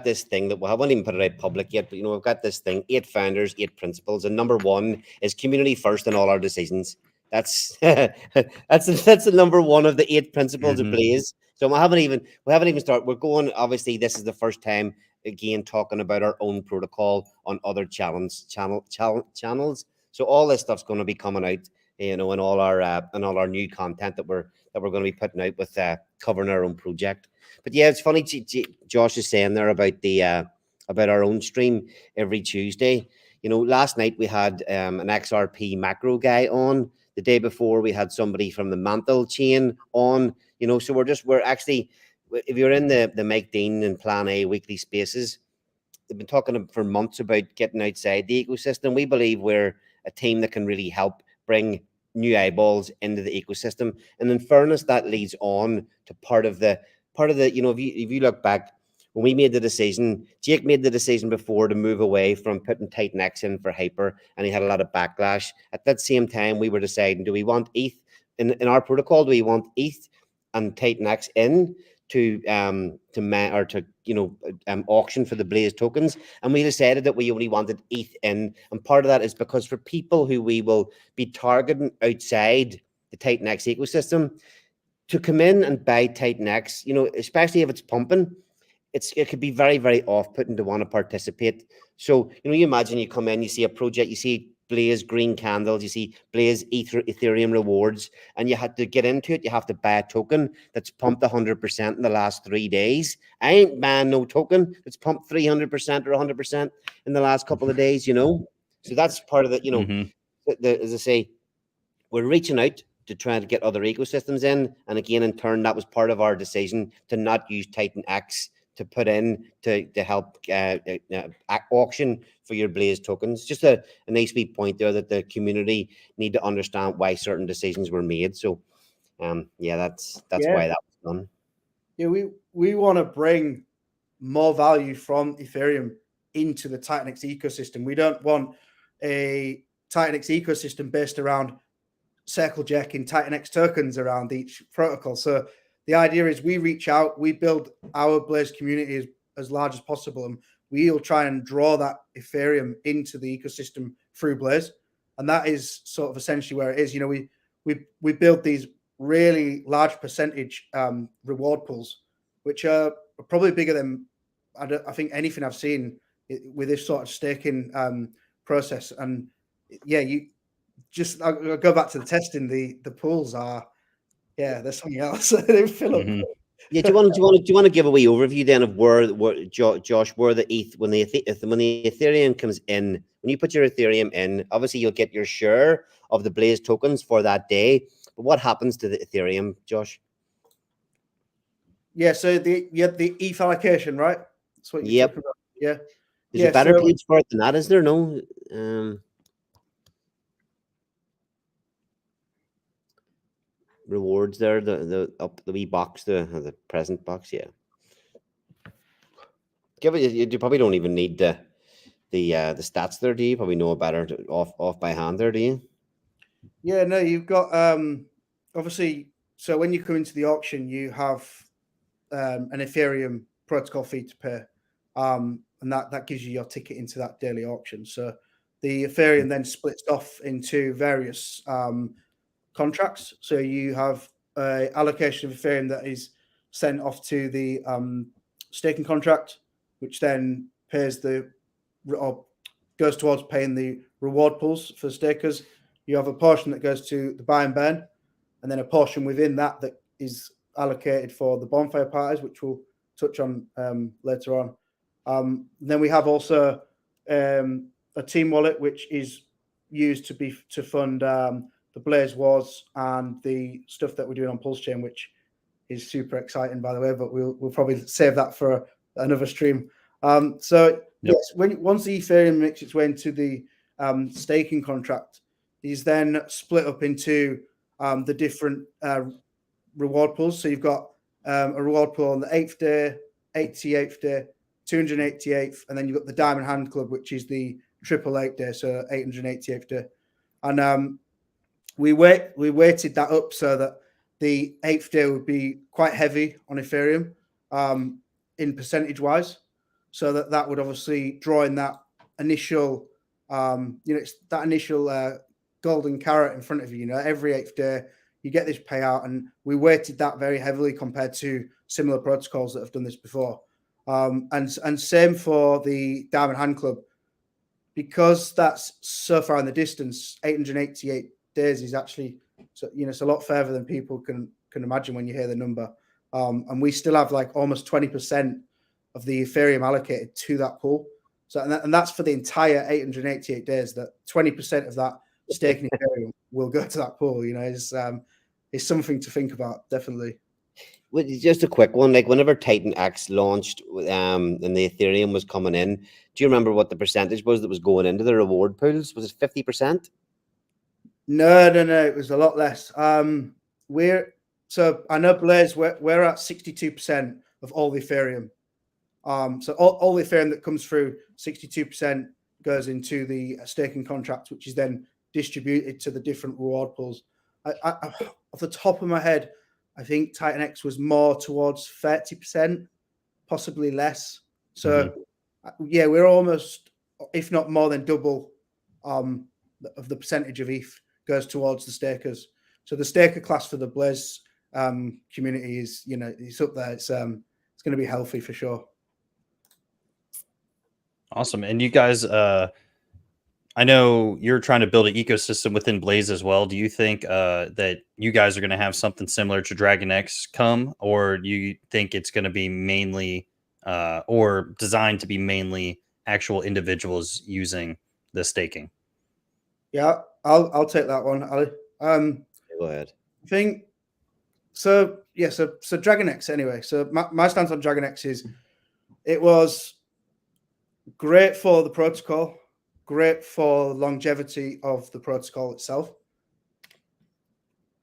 this thing that we haven't even put it out public yet, but you know, we've got this thing, 8 founders, 8 principles, and number 1 is community first in all our decisions. That's that's the number 1 of the 8 principles of Blaze. So we haven't even started. We're going, obviously this is the first time again talking about our own protocol on other channels. So all this stuff's going to be coming out, you know, in all our new content that we're going to be putting out with covering our own project. But yeah, it's funny. Josh is saying there about about our own stream every Tuesday. You know, last night we had an XRP macro guy on. The day before we had somebody from the Mantle chain on. You know, so we're actually, if you're in the Mike Dean and Plan A weekly spaces, they've been talking for months about getting outside the ecosystem. We believe we're a team that can really help bring new eyeballs into the ecosystem. And in fairness, that leads on to part of the, you know, if you look back, when we made the decision, Jake made the decision before to move away from putting Titan X in for Hyper, and he had a lot of backlash. At that same time, we were deciding, do we want ETH in our protocol? Do we want ETH and Titan X in to auction for the Blaze tokens? And we decided that we only wanted ETH in, and part of that is because for people who we will be targeting outside the Titan X ecosystem to come in and buy Titan X, you know, especially if it's pumping, it could be very, very off-putting to want to participate. So, you know, you imagine you come in, you see a project, you see Blaze green candles, you see Blaze Ethereum rewards, and you have to get into it. You have to buy a token that's pumped 100% in the last 3 days. I ain't buying no token that's pumped 300% or 100% in the last couple of days, you know. So that's part of the, you know, as I say, we're reaching out to try to get other ecosystems in. And again, in turn, that was part of our decision to not use Titan X to put in to help auction for your Blaze tokens. Just a nice wee point there that the community need to understand why certain decisions were made. So yeah, that's why that was done. Yeah, we want to bring more value from Ethereum into the Titan X ecosystem. We don't want a Titan X ecosystem based around circle jacking Titan X tokens around each protocol. So the idea is we reach out, we build our Blaze community as large as possible, and we'll try and draw that Ethereum into the ecosystem through Blaze. And that is sort of essentially where it is. You know, we build these really large percentage reward pools, which are probably bigger than I think anything I've seen with this sort of staking process. And yeah, I'll go back to the testing. The pools are, yeah, there's something else. They fill up. Yeah, do you want to give a wee overview then of where Josh, where the ETH when the Ethereum comes in, when you put your Ethereum in, obviously you'll get your share of the Blaze tokens for that day. But what happens to the Ethereum, Josh? Yeah, so you have the ETH allocation, right? That's what you're talking about. Yeah. There's a better page for it than that, is there? No. Rewards there, the wee box, the present box, yeah. Give it. You probably don't even need the stats there, do you? Probably know better off by hand there, do you? Yeah, no, you've got obviously. So when you come into the auction, you have an Ethereum protocol fee to pay, and that gives you your ticket into that daily auction. So the Ethereum then splits off into various contracts. So you have an allocation of Ethereum that is sent off to the staking contract, which then pays or goes towards paying the reward pools for stakers. You have a portion that goes to the buy and burn, and then a portion within that is allocated for the bonfire parties, which we'll touch on later on. Then we have also a team wallet, which is used to fund the Blaze Wars and the stuff that we're doing on Pulse Chain, which is super exciting, by the way. But we'll probably save that for another stream. Yes, once the Ethereum makes its way into the staking contract, is then split up into the different reward pools. So you've got a reward pool on the 8th day, 88th day, 288th, and then you've got the Diamond Hand Club, which is the 888 day, so 888th day. And we weighted that up so that the 8th day would be quite heavy on Ethereum in percentage wise, so that would obviously draw in that initial it's that initial golden carrot in front of you. Every 8th day you get this payout, and we weighted that very heavily compared to similar protocols that have done this before. And same for the Diamond Hand Club, because that's so far in the distance. 888 days is actually, it's a lot further than people can imagine when you hear the number. And we still have like almost 20% of the Ethereum allocated to that pool. So and that's for the entire 888 days. That 20% of that staking Ethereum will go to that pool. Is something to think about, definitely. Well, just a quick one. Like whenever Titan X launched, and the Ethereum was coming in, do you remember what the percentage was that was going into the reward pools? Was it 50%? No. It was a lot less. I know Blaze. We're at 62% of all the Ethereum. So all the Ethereum that comes through, 62% goes into the staking contract, which is then distributed to the different reward pools. Off the top of my head, I think Titan X was more towards 30%, possibly less. So, yeah, we're almost, if not more than double of the percentage of ETH goes towards the stakers. So the staker class for the Blaze community is, it's up there. It's going to be healthy for sure. Awesome. And you guys, I know you're trying to build an ecosystem within Blaze as well. Do you think that you guys are going to have something similar to Dragon X come, or do you think it's going to be mainly or designed to be mainly actual individuals using the staking? Yeah, I'll take that one, Ali. Go ahead. I think so. Yeah. So Dragon X anyway. So my stance on Dragon X is it was great for the protocol. Great for longevity of the protocol itself.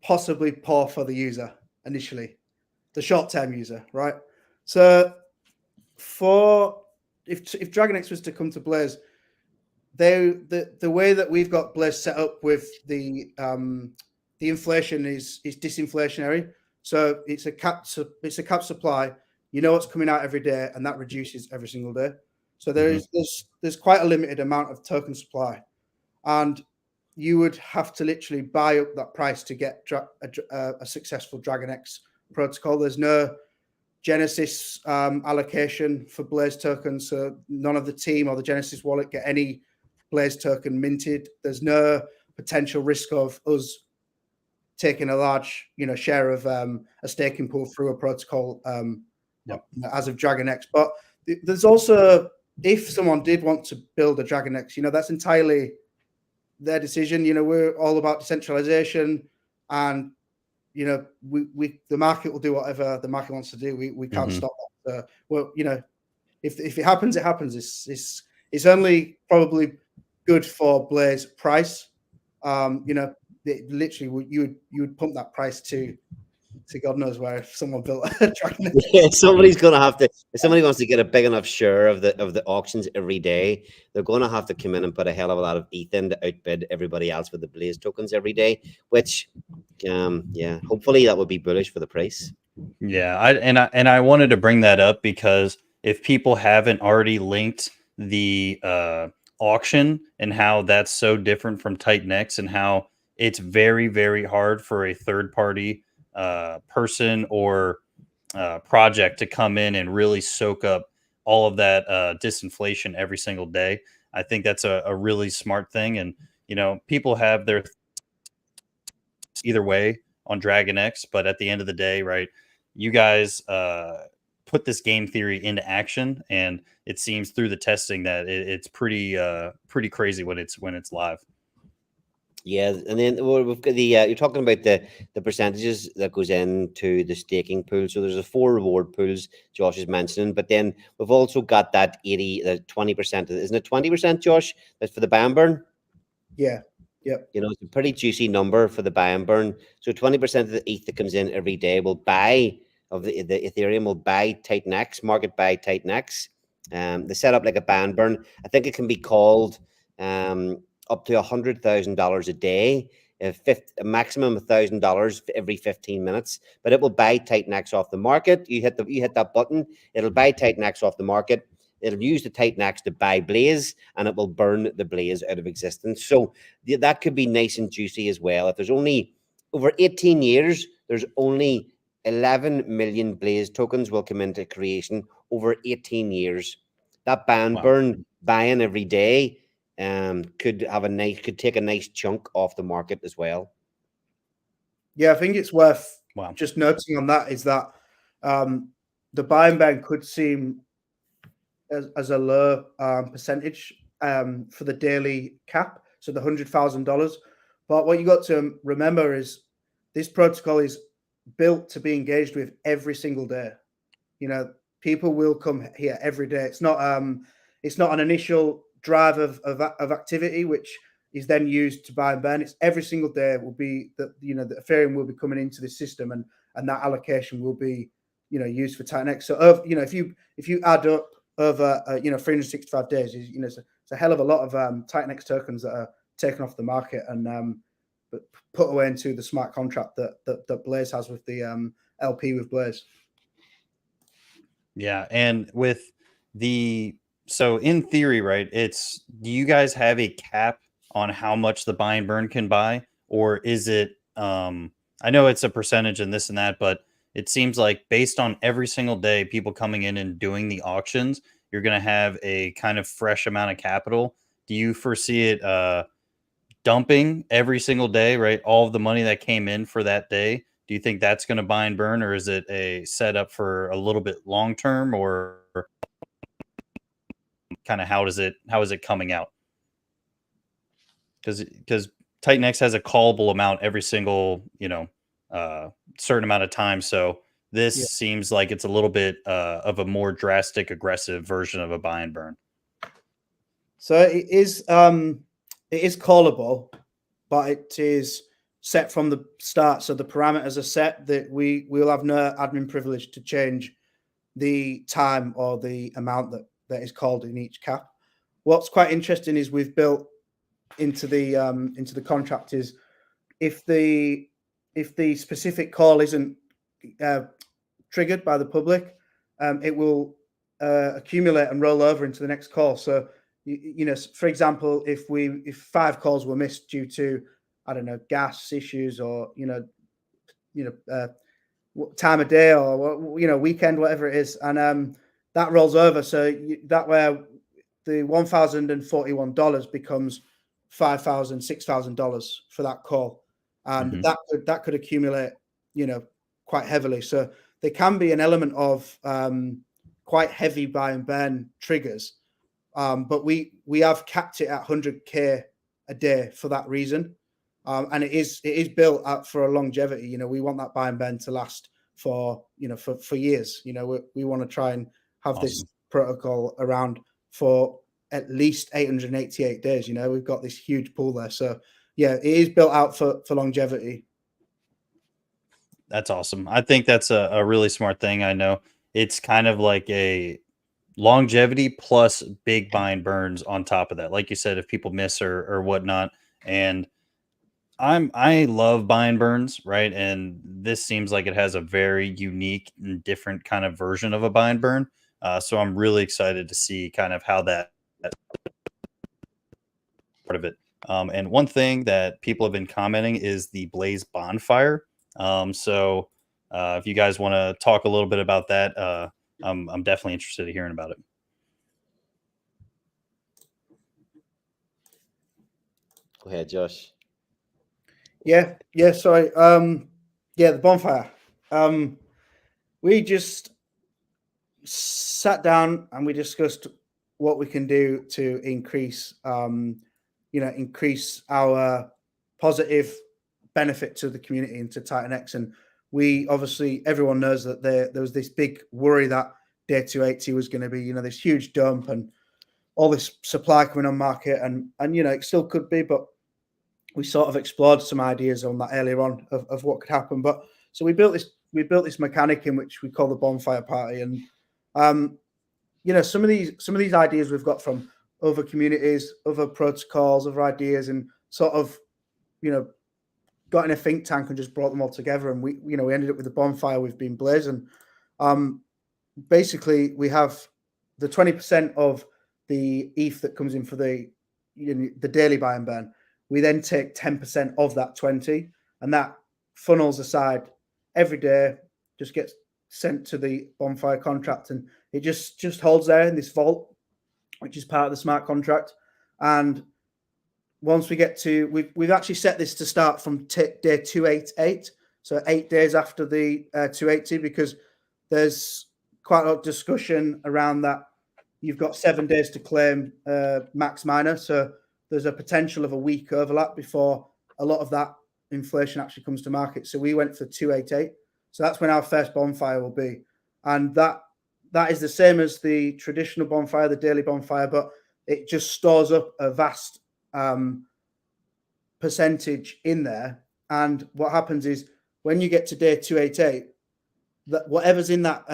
Possibly poor for the user initially, the short-term user, right? So, if Dragon X was to come to Blaze, the way that we've got Blaze set up with the inflation is disinflationary. So it's a cap supply. You know what's coming out every day, and that reduces every single day. So there's quite a limited amount of token supply, and you would have to literally buy up that price to get a successful Dragon X protocol. There's no Genesis allocation for Blaze tokens, so none of the team or the Genesis wallet get any Blaze token minted. There's no potential risk of us taking a large, share of a staking pool through a protocol as of Dragon X. But there's also, if someone did want to build a Dragon X, that's entirely their decision. We're all about decentralization, and the market will do whatever the market wants to do. We can't stop that. If it happens, it happens. It's it's only probably good for Blaze price. You know, literally you would pump that price to God knows where if someone built a Dragon. Yeah, somebody's gonna have to. If somebody wants to get a big enough share of the auctions every day, they're gonna have to come in and put a hell of a lot of ETH in to outbid everybody else with the Blaze tokens every day. Which, yeah, hopefully that would be bullish for the price. Yeah, I wanted to bring that up because if people haven't already linked the auction and how that's so different from Titanx and how it's very, very hard for a third party person or project to come in and really soak up all of that disinflation every single day. I think that's a really smart thing. And, you know, people have their either way on Dragon X, but at the end of the day, right, you guys put this game theory into action, and it seems through the testing that it's pretty crazy when it's live. Yeah, and then we've got the you're talking about the percentages that goes into the staking pool. So there's a 4 reward pools Josh is mentioning, but then we've also got that 20%. Isn't it 20%, Josh? That's for the buy and burn. Yeah. Yep. You know, it's a pretty juicy number for the buy and burn. So 20% of the ETH that comes in every day will buy of the Ethereum will buy Titanx, market buy Titanx. They set up like a buy and burn. I think it can be called up to $100,000 a day, a maximum of $1,000 every 15 minutes. But it will buy Titanx off the market. You hit that button, it'll buy Titanx off the market. It'll use the Titanx to buy Blaze, and it will burn the Blaze out of existence. So that could be nice and juicy as well. If there's only over 18 years, there's only 11 million Blaze tokens will come into creation over 18 years. That buy and burn buying every day could take a nice chunk off the market as well. Yeah, I think it's worth just noting on that is that the buy and burn could seem as a low percentage for the daily cap, so the $100,000. But what you got to remember is this protocol is built to be engaged with every single day. You know, people will come here every day. It's not an initial drive of activity which is then used to buy and burn. It's every single day will be that, you know, the Ethereum will be coming into the system and that allocation will be, you know, used for Titanx. So you know, if you add up over 365 days, you know, it's a hell of a lot of Titanx tokens that are taken off the market and but put away into the smart contract that Blaze has with the LP with Blaze. Yeah, and with so in theory, right, do you guys have a cap on how much the buy and burn can buy, or is it I know it's a percentage and this and that, but it seems like based on every single day people coming in and doing the auctions, you're going to have a kind of fresh amount of capital. Do you foresee it dumping every single day, right? All of the money that came in for that day. Do you think that's going to buy and burn, or is it a setup for a little bit long term, or kind of how is it coming out? Because Titanx has a callable amount every single, you know, certain amount of time. So this seems like it's a little bit of a more drastic, aggressive version of a buy and burn. So it is callable, but it is set from the start. So the parameters are set that we will have no admin privilege to change the time or the amount that is called in each cap. What's quite interesting is we've built into the contract is if the specific call isn't triggered by the public, it will accumulate and roll over into the next call. So you know, for example, if 5 calls were missed due to, I don't know, gas issues or you know time of day or, you know, weekend, whatever it is, and that rolls over. So that way the $1,041 becomes $5,000, $6,000 for that call, and that could accumulate, you know, quite heavily. So there can be an element of quite heavy buy and burn triggers, but we have capped it at 100K a day for that reason, and it is built up for a longevity. You know, we want that buy and burn to last for, you know, for years. You know, we want to try and have this protocol around for at least 888 days. You know, we've got this huge pool there. So yeah, it is built out for longevity. That's awesome. I think that's a really smart thing. I know it's kind of like a longevity plus big buy and burns on top of that. Like you said, if people miss or whatnot. And I love buy and burns, right? And this seems like it has a very unique and different kind of version of a buy and burn. So I'm really excited to see kind of how that part of it. And one thing that people have been commenting is the Blaze bonfire. If you guys want to talk a little bit about that, I'm definitely interested in hearing about it. Go ahead, Josh. Yeah. Sorry. The bonfire. We just sat down and we discussed what we can do to increase, increase our positive benefit to the community and to Titan X. And we obviously, everyone knows that there was this big worry that day 280 was going to be, this huge dump and all this supply coming on market, and it still could be, but we sort of explored some ideas on that earlier on of what could happen. But so we built this mechanic in which we call the bonfire party, and some of these ideas we've got from other communities, other protocols, other ideas, and sort of got in a think tank and just brought them all together, and we ended up with the bonfire we've been blazing. Basically, we have the 20% of the ETH that comes in for the daily buy and burn. We then take 10% of that 20, and that funnels aside every day, just gets sent to the bonfire contract, and it just holds there in this vault, which is part of the smart contract. And once we get to, we've actually set this to start from day 288, so 8 days after the 280, because there's quite a lot of discussion around that. You've got 7 days to claim max miner, so there's a potential of a week overlap before a lot of that inflation actually comes to market. So we went for 288. So that's when our first bonfire will be. And that is the same as the traditional bonfire, the daily bonfire, but it just stores up a vast percentage in there. And what happens is when you get to day 288, that whatever's in that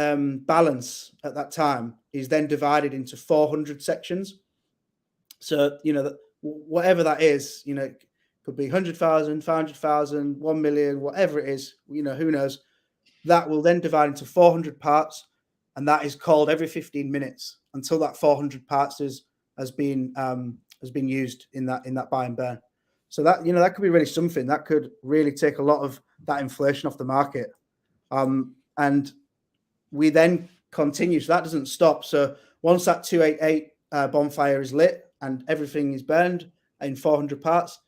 balance at that time is then divided into 400 sections. So, whatever that is, it could be 100,000, 500,000, 1 million, whatever it is, who knows. That will then divide into 400 parts, and that is called every 15 minutes until that 400 parts has been used in that buy and burn. So that that could be really something that could really take a lot of that inflation off the market. And we then continue, so that doesn't stop. So once that 288 bonfire is lit and everything is burned in 400 parts,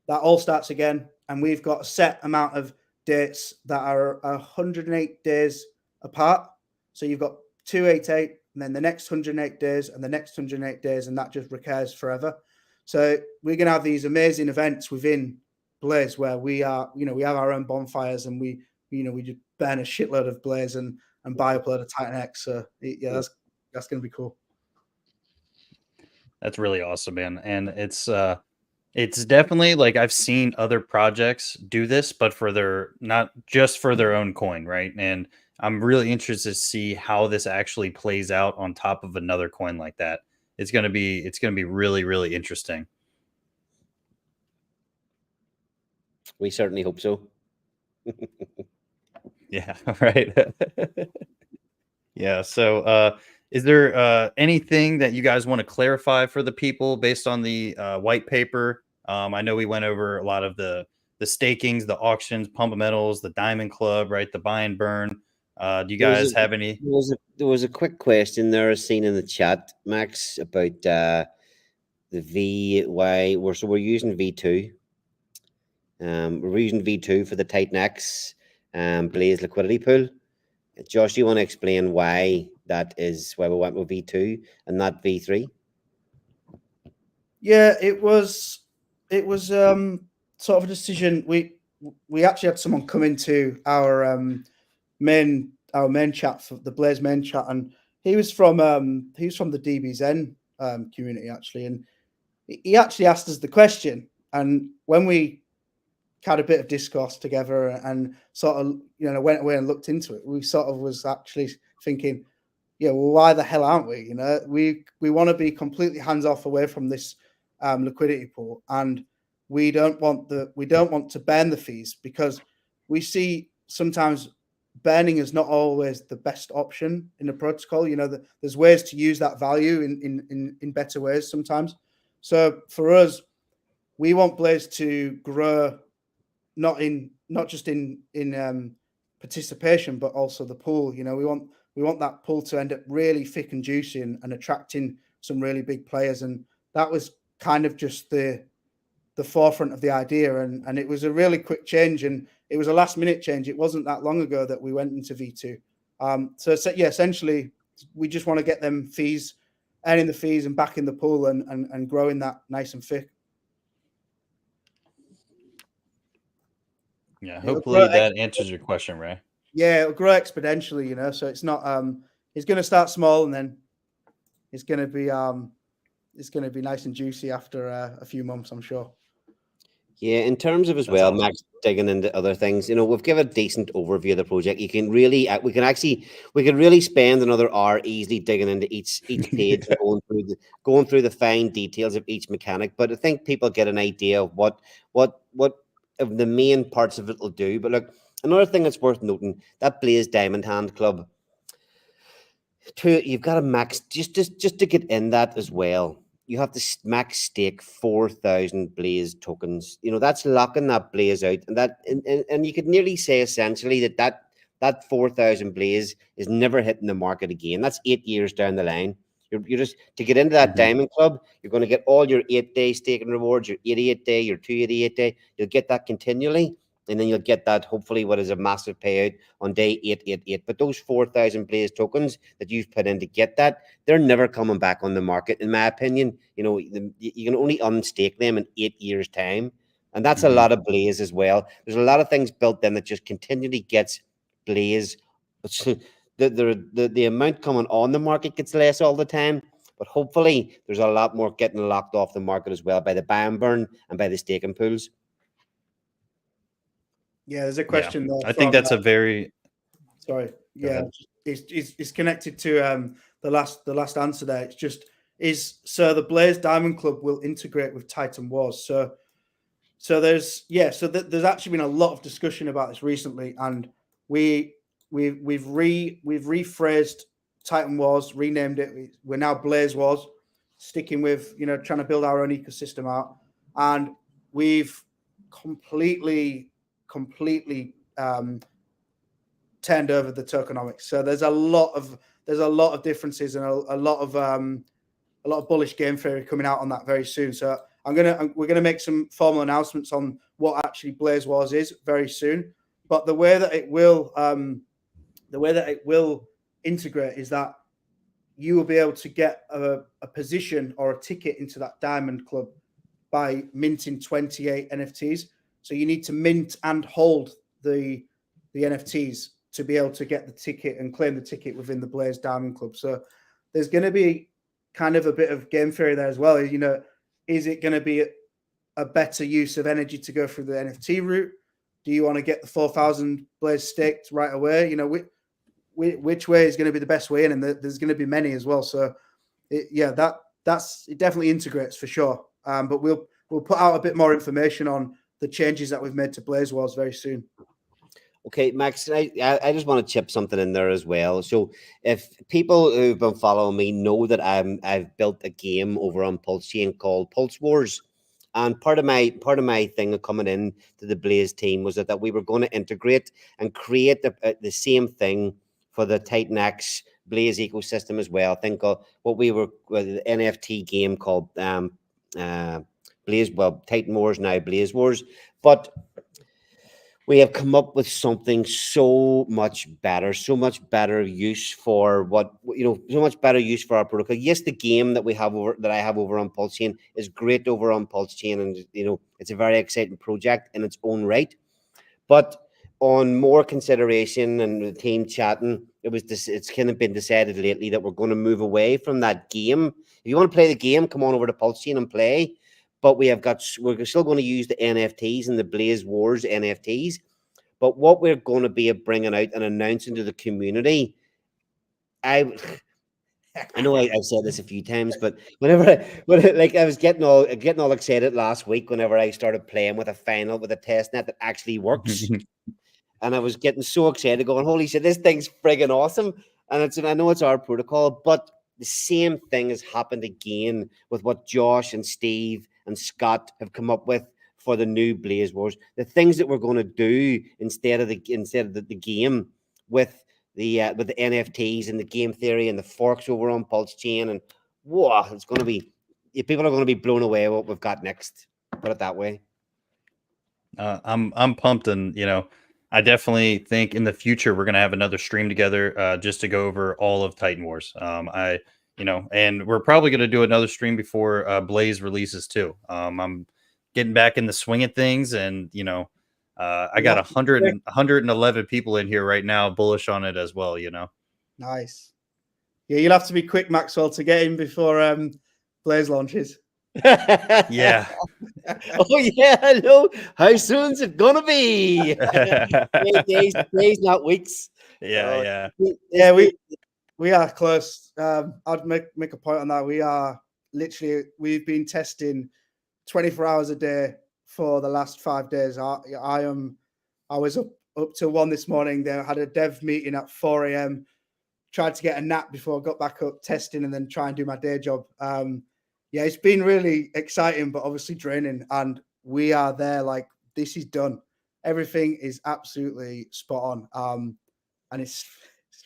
that all starts again, and we've got a set amount of dates that are 108 days apart. So you've got 288, and then the next 108 days, and the next 108 days, and that just recurs forever. So we're going to have these amazing events within Blaze where we have our own bonfires, and we just burn a shitload of Blaze and buy up a load of Titan X. So yeah, that's going to be cool. That's really awesome, man. And it's definitely like I've seen other projects do this, but not just for their own coin, right? And I'm really interested to see how this actually plays out on top of another coin like that. It's gonna be really, really interesting. We certainly hope so. Yeah, right. Yeah. So is there anything that you guys want to clarify for the people based on the white paper? I know we went over a lot of the stakings, the auctions, pump metals, the diamond club, right? The buy and burn. Do you guys have any? There was a quick question there seen in the chat, Max, about the VY. We're using V2. We're using V2 for the Titan X Blaze liquidity pool. Josh, do you want to explain why we went with V2 and not V3? Yeah, it was sort of a decision. We actually had someone come into our main chat, for the Blaze main chat, and he was from the DBZen community actually, and he actually asked us the question. And when we had a bit of discourse together and sort of, went away and looked into it, we sort of was actually thinking, yeah, well, why the hell aren't we? We want to be completely hands off away from this liquidity pool, and we don't want to burn the fees, because we see sometimes burning is not always the best option in the protocol. There's ways to use that value in better ways sometimes. So for us, we want Blaze to grow, not just in participation, but also the pool. We want that pool to end up really thick and juicy and attracting some really big players. And that was kind of just the forefront of the idea. And it was a really quick change, and it was a last minute change. It wasn't that long ago that we went into V2. So yeah, essentially we just want to get them fees, earning the fees and back in the pool and growing that nice and thick. Yeah, hopefully that answers your question, Ray. Yeah, it'll grow exponentially, so it's not it's going to start small, and then it's going to be nice and juicy after a few months, I'm sure. Yeah, in terms of as well, awesome. Max, digging into other things, we've given a decent overview of the project. You can really, we could really spend another hour easily digging into each page and going through the fine details of each mechanic. But I think people get an idea of what of the main parts of it will do. But look, another thing that's worth noting, that Blaze Diamond Hand Club, you've got to max just to get in that as well. You have to max stake 4,000 Blaze tokens. That's locking that Blaze out, and you could nearly say essentially that 4,000 Blaze is never hitting the market again. That's 8 years down the line. You're just to get into that Diamond Club. You're going to get all your 8-day staking rewards, your 88-day, your 288-day. You'll get that continually. And then you'll get that, hopefully, what is a massive payout on day 888. But those 4,000 Blaze tokens that you've put in to get that, they're never coming back on the market, in my opinion. You can only unstake them in 8 years' time. And that's a lot of Blaze as well. There's a lot of things built in that just continually gets Blaze. The amount coming on the market gets less all the time. But hopefully, there's a lot more getting locked off the market as well by the buy and burn and by the staking pools. Yeah, there's a question there. I think that's a very... Sorry. Yeah, it's connected to the last answer there. It's just, the Blaze Diamond Club will integrate with Titan Wars. So there's actually been a lot of discussion about this recently, and we've rephrased Titan Wars, renamed it. We're now Blaze Wars, sticking with trying to build our own ecosystem out, and we've completely turned over the tokenomics. So there's a lot of differences and a lot of bullish game theory coming out on that very soon. So we're gonna make some formal announcements on what actually Blaze Wars is very soon. But the way that it will integrate is that you will be able to get a position or a ticket into that Diamond Club by minting 28 NFTs. So you need to mint and hold the NFTs to be able to get the ticket and claim the ticket within the Blaze Diamond Club. So there's going to be kind of a bit of game theory there as well. Is it going to be a better use of energy to go through the NFT route? Do you want to get the 4,000 Blaze staked right away? Which way is going to be the best way in? And there's going to be many as well. So it definitely integrates for sure. But we'll put out a bit more information on the changes that we've made to Blaze Wars very soon. Okay, Max, I just want to chip something in there as well. So if people who've been following me know that I've built a game over on Pulse Chain called Pulse Wars. And part of my thing of coming in to the Blaze team was that we were going to integrate and create the same thing for the Titan X Blaze ecosystem as well. Think of what we were the NFT game called Titan Wars, now Blaze Wars. But we have come up with something so much better use for so much better use for our protocol. Yes, the game that I have over on Pulse Chain is great over on Pulse Chain, and it's a very exciting project in its own right. But on more consideration and the team chatting, it's kind of been decided lately that we're going to move away from that game. If you want to play the game, come on over to Pulse Chain and play. But we're still going to use the NFTs and the Blaze Wars NFTs. But what we're going to be bringing out and announcing to the community, I know I've said this a few times, but I was getting all excited last week whenever I started playing with a final with a test net that actually works. And I was getting so excited, going, "Holy shit, this thing's friggin' awesome!" And I know it's our protocol, but the same thing has happened again with what Josh and Steve and Scott have come up with for the new Blaze Wars. The things that we're going to do instead of the game with the NFTs and the game theory and the forks over on Pulse Chain, and whoa, it's going to be people are going to be blown away what we've got next. Put it that way. I'm pumped, and I definitely think in the future we're gonna have another stream together just to go over all of Titan Wars. And we're probably gonna do another stream before Blaze releases too. I'm getting back in the swing of things, and I got 111 people in here right now bullish on it as well. Nice. Yeah, you'll have to be quick, Maxwell, to get in before Blaze launches. Yeah. Oh yeah, I know. How soon's it gonna be? days, not weeks. Yeah. We are close. I'd make a point on that. We are we've been testing 24 hours a day for the last 5 days. I was up till 1 this morning. Then I had a dev meeting at 4 a.m. Tried to get a nap before I got back up testing, and then try and do my day job. Yeah, it's been really exciting, but obviously draining. And we are there. Like, this is done. Everything is absolutely spot on. And it's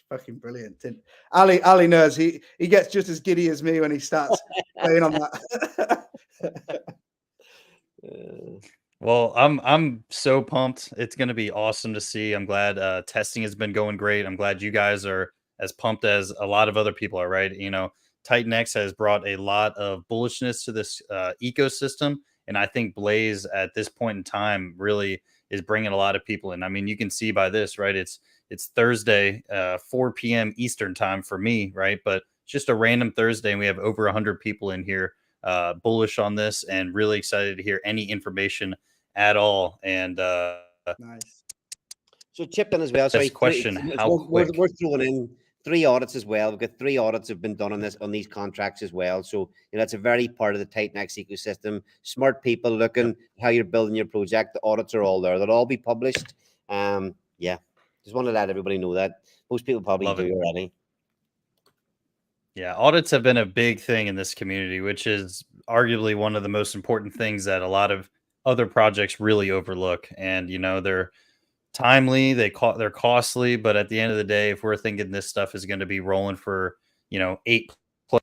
fucking brilliant. And Ali knows he gets just as giddy as me when he starts playing on that. Well, I'm so pumped. It's going to be awesome to see. I'm glad testing has been going great. I'm glad you guys are as pumped as a lot of other people are, right? Titan X has brought a lot of bullishness to this ecosystem. And I think Blaze at this point in time really is bringing a lot of people in. I mean, you can see by this, right? It's Thursday, 4 p.m. Eastern time for me, right? But just a random Thursday, and we have over 100 people in here bullish on this and really excited to hear any information at all. And nice. So chip in as well. Sorry, question: how quick? We're throwing in 3 audits as well. We've got 3 audits have been done on these contracts as well. So that's a very part of the Titan X ecosystem. Smart people looking how you're building your project. The audits are all there. They'll all be published. Just want to let everybody know that. Most people probably do already. Yeah, audits have been a big thing in this community, which is arguably one of the most important things that a lot of other projects really overlook. And they're timely, they're costly, but at the end of the day, if we're thinking this stuff is going to be rolling for 8 plus,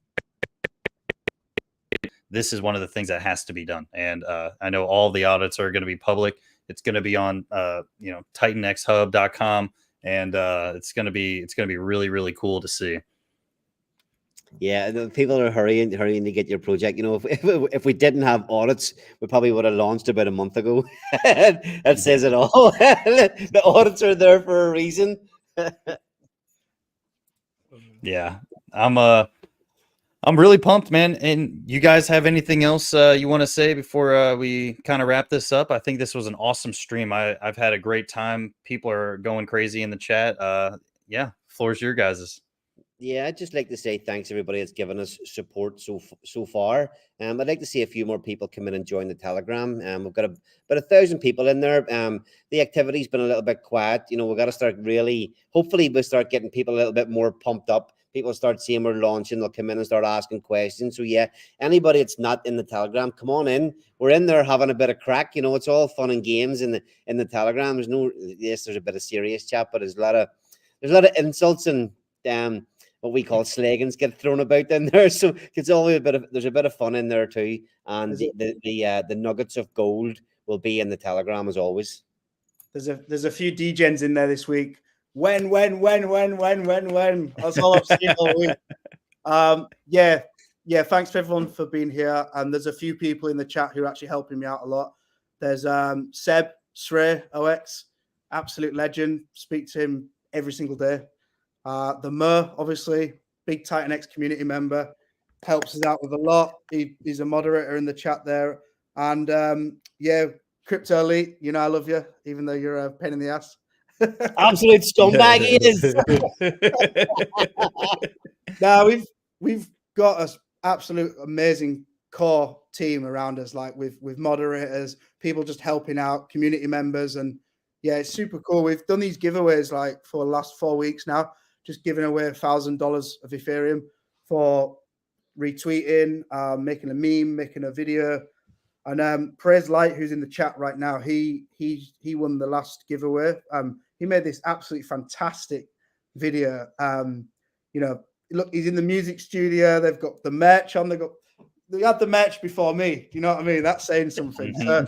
this is one of the things that has to be done. And I know all the audits are going to be public. It's going to be on titanxhub.com, and it's going to be really, really cool to see. Yeah, the people are hurrying to get your project. If we didn't have audits, we probably would have launched about a month ago. That says it all. The audits are there for a reason. Yeah, I'm really pumped, man. And you guys have anything else you want to say before we kind of wrap this up? I think this was an awesome stream. I've had a great time. People are going crazy in the chat. Yeah, floor's your guys's. Yeah, I'd just like to say thanks everybody that's given us support so far. I'd like to see a few more people come in and join the Telegram. We've got about 1,000 people in there. The activity's been a little bit quiet. We've got to start hopefully we'll start getting people a little bit more pumped up. People start seeing we're launching, they'll come in and start asking questions. So yeah, anybody that's not in the Telegram, come on in. We're in there having a bit of crack. It's all fun and games in the Telegram. There's a bit of serious chat, but there's a lot of insults and what we call slagans get thrown about in there. So it's always there's a bit of fun in there too. And the nuggets of gold will be in the Telegram as always. There's a few degens in there this week. When? That's all I've seen all week. Yeah. Thanks for everyone for being here. And there's a few people in the chat who are actually helping me out a lot. There's Seb, Srey, OX, absolute legend. Speak to him every single day. The Mer, obviously, big Titan X community member, helps us out with a lot. He's a moderator in the chat there. And yeah, Crypto Elite, you know I love you, even though you're a pain in the ass. Absolute scumbag he is. Now we've got an absolute amazing core team around us, like with moderators, people just helping out, community members, and yeah, it's super cool. We've done these giveaways like for the last 4 weeks now, just giving away $1,000 of Ethereum for retweeting, making a meme, making a video. And Praise Light, who's in the chat right now, he won the last giveaway. He made this absolutely fantastic video. You know, look, he's in the music studio. They've got the merch on. They had the merch before me. Do you know what I mean? That's saying something. So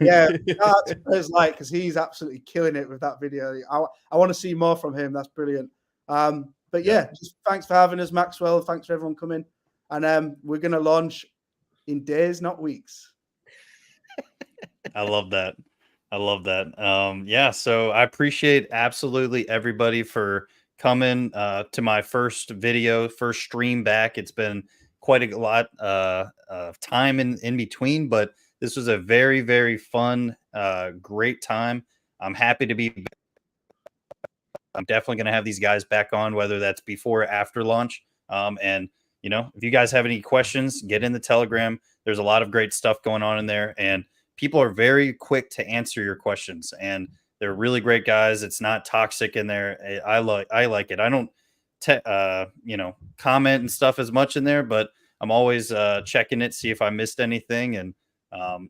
yeah, that's Praise Light, because he's absolutely killing it with that video. I want to see more from him. That's brilliant. But yeah, just thanks for having us, Maxwell. Thanks for everyone coming. And we're going to launch in days, not weeks. I love that. I love that. Yeah, so I appreciate absolutely everybody for coming to my first video, first stream back. It's been quite a lot of time in between, but this was a very, very fun, great time. I'm happy to be back. I'm definitely going to have these guys back on, whether that's before or after launch. And, you know, if you guys have any questions, get in the Telegram. There's a lot of great stuff going on in there, and people are very quick to answer your questions, and they're really great guys. It's not toxic in there. I like it. I don't, you know, comment and stuff as much in there, but I'm always checking it, see if I missed anything. And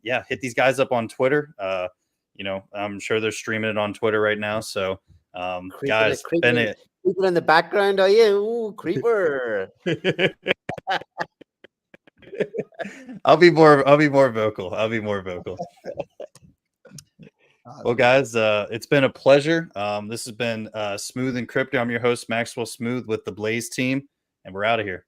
yeah, hit these guys up on Twitter. You know, I'm sure they're streaming it on Twitter right now. So guys, creeper in the background, are you? Ooh, creeper. I'll be more vocal. Well, guys, it's been a pleasure. This has been SmoothNCrypto. I'm your host, Maxwell Smooth, with the Blaze team, and we're out of here.